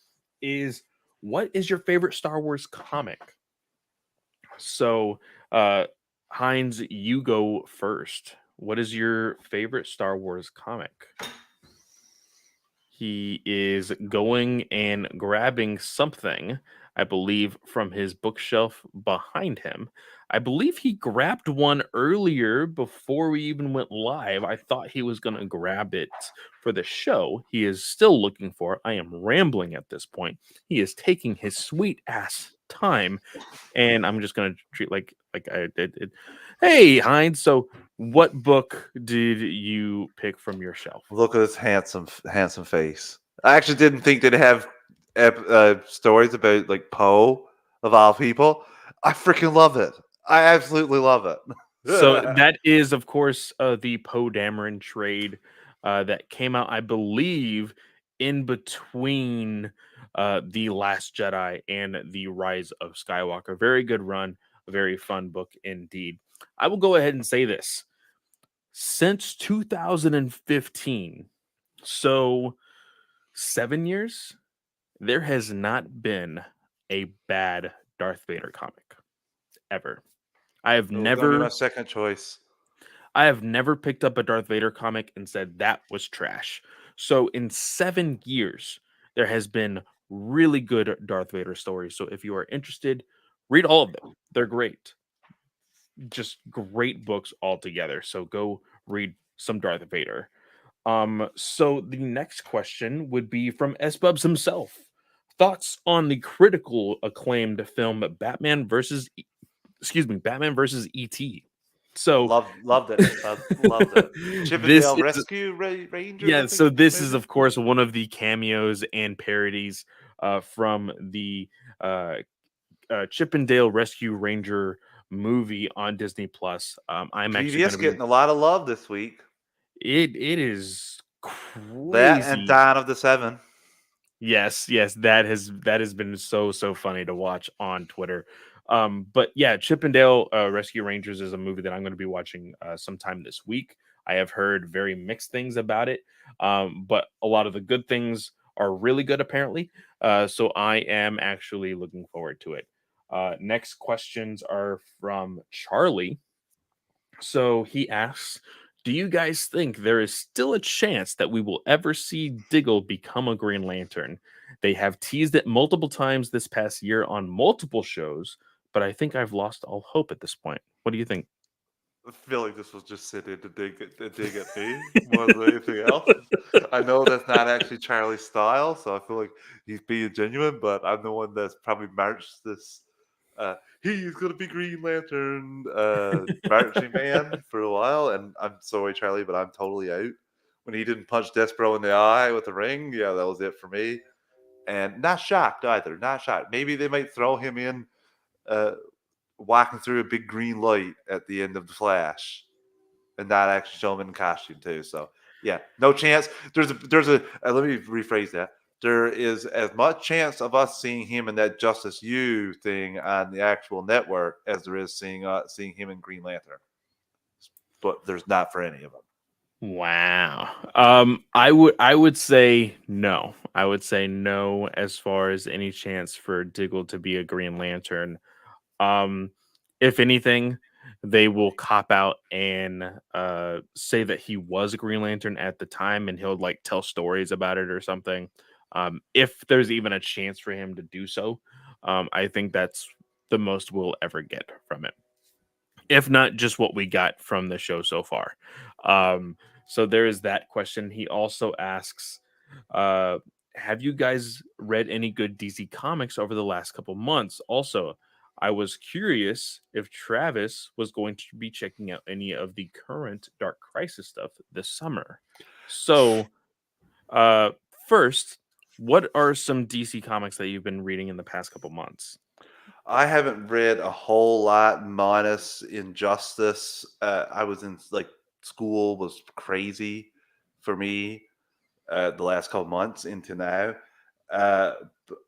is, what is your favorite Star Wars comic? So, Heinz, you go first. What is your favorite Star Wars comic? He is going and grabbing something, I believe, from his bookshelf behind him. I believe he grabbed one earlier before we even went live. I thought he was going to grab it for the show. He is still looking for it. I am rambling at this point. He is taking his sweet ass time, and I'm just going to treat like I did. Hey, Heinz. So, what book did you pick from your shelf? Look at this handsome face. I actually didn't think they'd have stories about like Poe of all people. I freaking love it. I absolutely love So it. that is, of course, the Poe Dameron trade that came out, I believe, in between the Last Jedi and the Rise of Skywalker. Very good run, a very fun book indeed. I will go ahead and say this: since 2015, so 7 years, there has not been a bad Darth Vader comic ever. I have It was going to be my never second choice. I have never picked up a Darth Vader comic and said that was trash. So in 7 years, there has been really good Darth Vader stories. So if you are interested, read all of them. They're great. Just great books altogether. So go read some Darth Vader. So the next question would be from S Bubs himself. Thoughts on the critical acclaimed film Batman versus ET. So Loved it. Loved it. this Chippendale is Rescue Rangers, I yeah, think so is the this is movie. of course one of the cameos and parodies from the uh, Chippendale Rescue Ranger movie on Disney Plus. I'm actually going PBS to be getting a lot of love this week. it is That and crazy. Dawn of the Seven. Yes, that has been so funny to watch on Twitter. But yeah, Chippendale Rescue Rangers is a movie that I'm going to be watching sometime this week. I have heard very mixed things about it, but a lot of the good things are really good apparently. So I am actually looking forward to it. Next questions are from Charlie. So he asks, do you guys think there is still a chance that we will ever see Diggle become a Green Lantern? They have teased it multiple times this past year on multiple shows, but I think I've lost all hope at this point. What do you think? I feel like this was just sitting to dig at me more than anything else. I know that's not actually Charlie's style, so I feel like he's being genuine, but I'm the one that's probably marched this He's gonna be Green Lantern marching man for a while, and I'm sorry, Charlie, but I'm totally out. When he didn't punch Despero in the eye with the ring, yeah, that was it for me. And not shocked either. Not shocked. Maybe they might throw him in, uh, walking through a big green light at the end of the Flash, and not actually show him in costume too. So yeah, no chance. Let me rephrase that. There is as much chance of us seeing him in that Justice U thing on the actual network as there is seeing him in Green Lantern. But there's not for any of them. Wow. I would say no. I would say no as far as any chance for Diggle to be a Green Lantern. Um, if anything, they will cop out and say that he was a Green Lantern at the time, and he'll like tell stories about it or something. If there's even a chance for him to do so, I think that's the most we'll ever get from it, if not just what we got from the show so far. So there is that question. He also asks, uh, have you guys read any good DC comics over the last couple months? Also, I was curious if Travis was going to be checking out any of the current Dark Crisis stuff this summer. So, uh, first, what are some DC comics that you've been reading in the past couple months? I haven't read a whole lot minus Injustice. I was in like school was crazy for me the last couple months into now. Uh,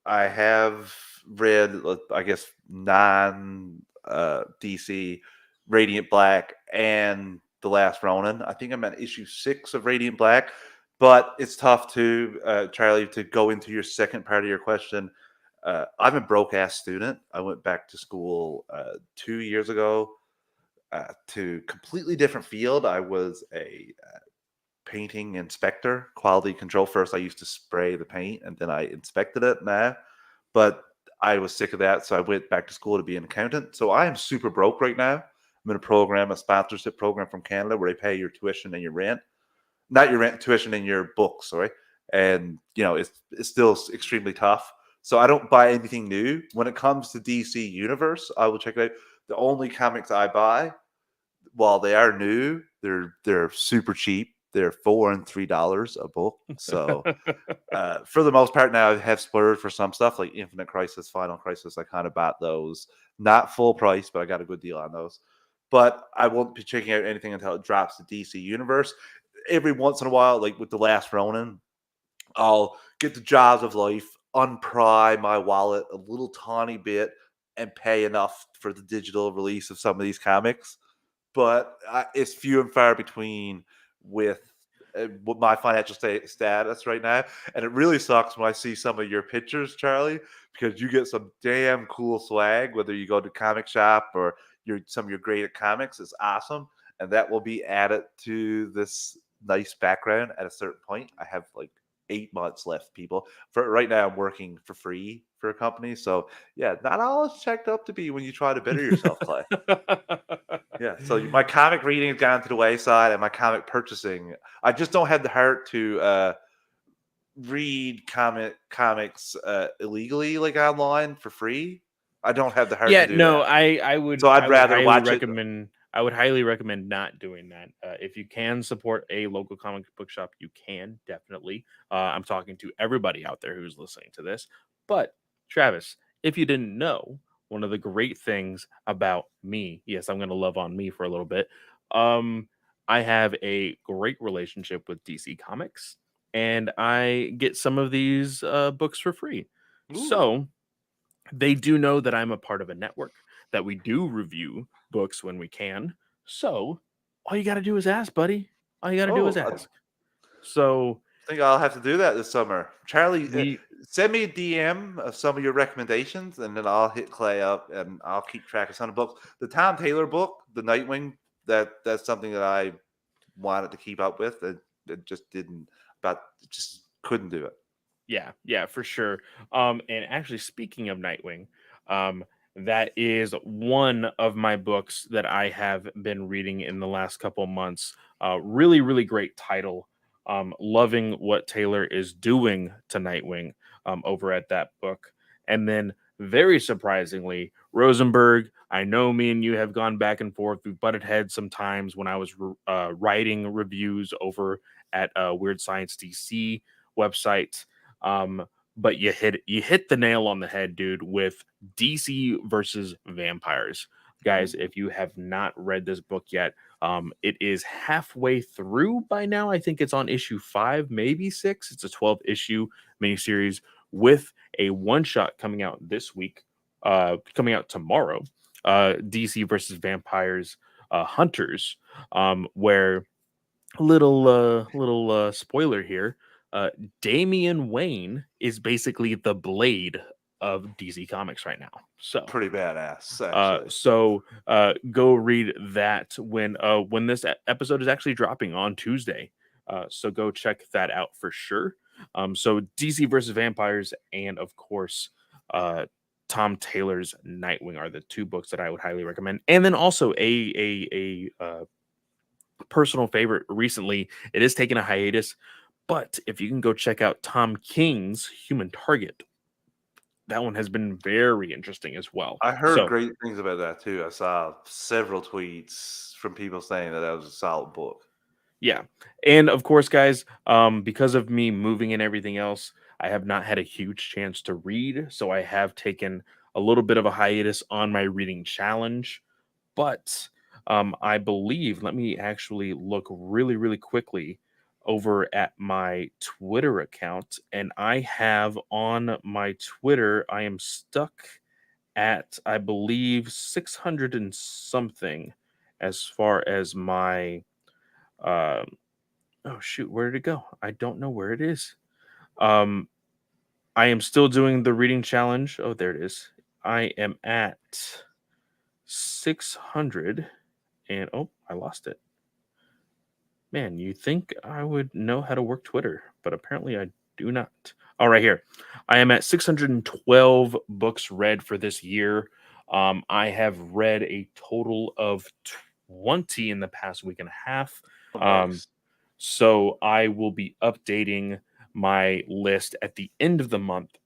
I have read, I guess, non DC Radiant Black and The Last Ronin. I think I'm at issue 6 of Radiant Black, but it's tough to, Charlie, to go into your second part of your question. I'm a broke ass student. I went back to school 2 years ago to completely different field. I was a painting inspector, quality control. First, I used to spray the paint, and then I inspected it. Nah, but I was sick of that, so I went back to school to be an accountant. So I am super broke right now. I'm in a sponsorship program from Canada where they pay your tuition and your rent, not your rent, tuition and your books. Sorry, and it's still extremely tough. So I don't buy anything new. When it comes to DC Universe, I will check it out. The only comics I buy, while they are new, they're super cheap. They're $4 and $3 a book. So for the most part, now I have splurged for some stuff like Infinite Crisis, Final Crisis. I kind of bought those, not full price, but I got a good deal on those. But I won't be checking out anything until it drops the DC Universe. Every once in a while, like with The Last Ronin, I'll get the jaws of life, unpry my wallet a little tiny bit, and pay enough for the digital release of some of these comics, but it's few and far between with my financial status right now. And it really sucks when I see some of your pictures, Charlie, because you get some damn cool swag, whether you go to comic shop or some of your great comics. It's awesome. And that will be added to this nice background at a certain point. I have like 8 months left, people. For right now, I'm working for free for a company. So yeah, not all is checked up to be when you try to better yourself, Clay. Yeah, so my comic reading has gone to the wayside, and my comic purchasing, I just don't have the heart to read comics illegally, like online for free. I don't have the heart to Yeah, do no, that. I would So I I'd would rather highly watch it. recommend I would highly recommend not doing that. If you can support a local comic book shop, you can definitely. I'm talking to everybody out there who's listening to this. But Travis, if you didn't know, one of the great things about me, yes, I'm going to love on me for a little bit. Um, I have a great relationship with DC Comics, and I get some of these books for free. Ooh, So they do know that I'm a part of a network, that we do review books when we can. So all you got to do is ask, buddy. All you got to do is oh, ask. So I think I'll have to do that this summer. Charlie, we, send me a DM of some of your recommendations, and then I'll hit Clay up, and I'll keep track of some of the books. The Tom Taylor book, The Nightwing, that's something that I wanted to keep up with. It just didn't, but just couldn't do it. yeah, for sure. And actually, speaking of Nightwing, um, that is one of my books that I have been reading in the last couple months. Really, really great title. Loving what Taylor is doing to Nightwing over at that book. And then, very surprisingly, Rosenberg, I know me and you have gone back and forth. We've butted heads sometimes when I was writing reviews over at Weird Science DC website. But you hit the nail on the head, dude, with DC versus vampires. Guys, if you have not read this book yet, it is halfway through by now. I think it's on issue 5, maybe 6. It's a 12 issue miniseries with a one shot coming out this week, coming out tomorrow. DC versus Vampires Hunters, where little spoiler here. Uh, Damian Wayne is basically the Blade of DC Comics right now. So Pretty badass, actually. go read that when this episode is actually dropping on Tuesday. So go check that out for sure. So DC versus Vampires and of course Tom Taylor's Nightwing are the two books that I would highly recommend. And then also a personal favorite recently. It is taking a hiatus, but if you can go check out Tom King's Human Target, that one has been very interesting as well. I heard So great things about that too. I saw several tweets from people saying that that was a solid book. yeah, and of course, guys, because of me moving and everything else, I have not had a huge chance to read, so I have taken a little bit of a hiatus on my reading challenge. But I believe, let me actually look really, really quickly over at my Twitter account, and I have on my Twitter, I am stuck at, I believe, 600 and something as far as my uh, oh shoot, where did it go? I don't know where it is. Um, I am still doing the reading challenge. Oh, there it is. I am at 600 and oh, I lost it. Man, you think I would know how to work Twitter, but apparently I do not. All right, here. I am at 612 books read for this year. I have read a total of 20 in the past week and a half. Oh, Um, nice. So I will be updating my list at the end of the month.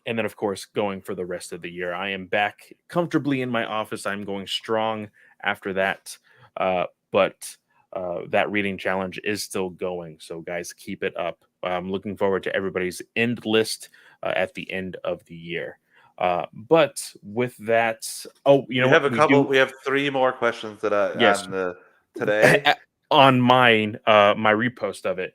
And then, of course, going for the rest of the year. I am back comfortably in my office. I'm going strong after that. But that reading challenge is still going. So, guys, keep it up. I'm looking forward to everybody's end list at the end of the year. But with that, oh, you know We have what? a We couple. do. We have 3 more questions that I Yes, on the today. on mine, my repost of it.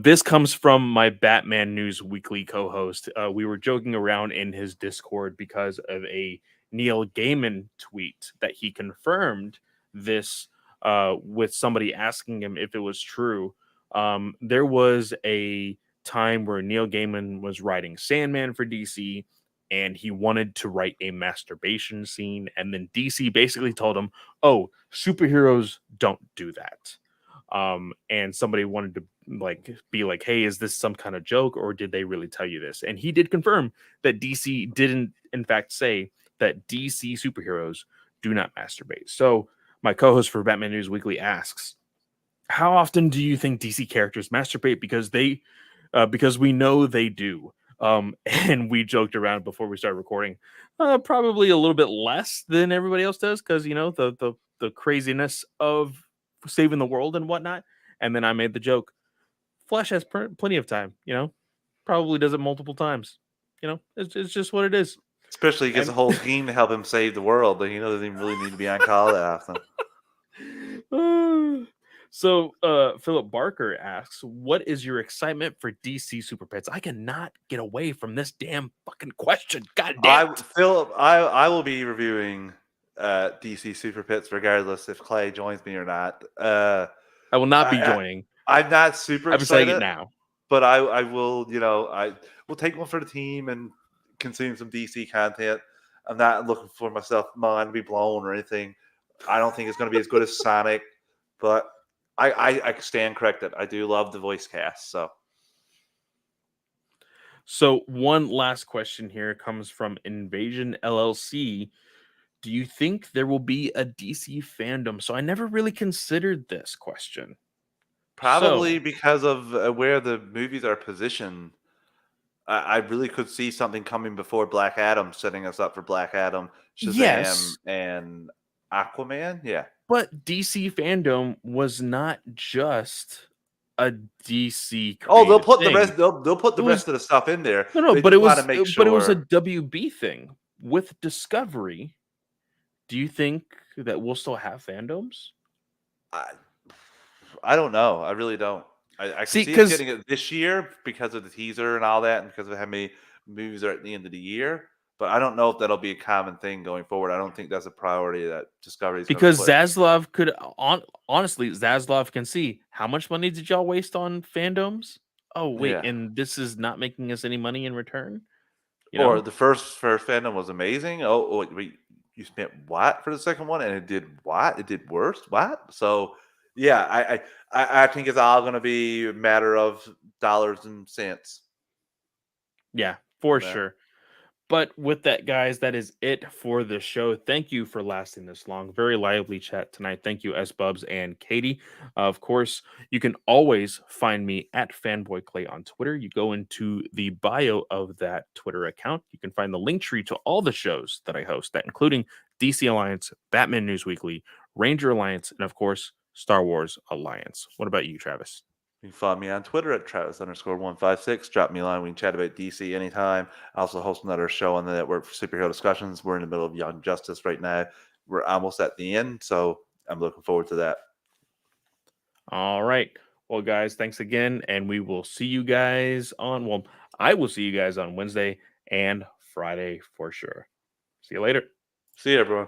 This comes from my Batman News Weekly co-host. We were joking around in his Discord because of a Neil Gaiman tweet that he confirmed this with somebody asking him if it was true. There was a time where Neil Gaiman was writing Sandman for DC and he wanted to write a masturbation scene, and then DC basically told him, oh, superheroes don't do that. And somebody wanted to like be like, hey, is this some kind of joke or did they really tell you this? And he did confirm that DC didn't in fact say that DC superheroes do not masturbate. So my co-host for Batman News Weekly asks, how often do you think DC characters masturbate? Because we know they do. And we joked around before we started recording, probably a little bit less than everybody else does, because you know the craziness of saving the world and whatnot. And then I made the joke, Flash has plenty of time. Probably does it multiple times. It's just what it is. Especially he gets a And whole team to help him save the world, but he doesn't even really need to be on call that often. So Philip Barker asks, what is your excitement for DC Super Pets? I cannot get away from this damn fucking question. God damn it. I will be reviewing DC Super Pits regardless if Clay joins me or not. I will not be I, joining. I'm not super I'm saying it excited, now. but I will, I will take one for the team and consume some DC content. I'm not looking for myself mind to be blown or anything. I don't think it's going to be as good as Sonic, but I stand corrected. I do love the voice cast. So one last question here comes from Invasion LLC. Do you think there will be a DC fandom? So I never really considered this question. Probably So because of where the movies are positioned. I really could see something coming before Black Adam, setting us up for Black Adam, Shazam, Yes, and Aquaman. Yeah. but DC fandom was not just a DC Oh, they'll created put the thing. rest. They'll put It the was rest of the stuff in there. no, They just want to make but it was a sure. WB thing with Discovery. Do you think that we'll still have fandoms? I, I don't know. I really don't. I can See, see us because getting it this year because of the teaser and all that, and because of how many movies are at the end of the year. But I don't know if that'll be a common thing going forward. I don't think that's a priority that Discovery is going to because put. Zaslav could honestly, Zaslav can see how much money did y'all waste on fandoms? Oh wait, Yeah. and this is not making us any money in return. You Or know? the first fandom was amazing. Oh, wait, you spent what for the second one, and it did what? It did worse. What? So, yeah, I think it's all going to be a matter of dollars and cents Yeah, on for that. sure. But with that, guys, that is it for the show. Thank you for lasting this long. Very lively chat tonight. Thank you, S Bubs and Katie. Of course, you can always find me at Fanboy Clay on Twitter. You go into the bio of that Twitter account. You can find the link tree to all the shows that I host, that including DC Alliance, Batman News Weekly, Ranger Alliance, and of course, Star Wars Alliance. What about you, Travis? You can follow me on Twitter at Travis_156. Drop me a line. We can chat about DC anytime. I also host another show on the network for superhero discussions. We're in the middle of Young Justice right now. We're almost at the end, so I'm looking forward to that. All right. Well, guys, thanks again. And we will see you guys well, I will see you guys on Wednesday and Friday for sure. See you later. See you, everyone.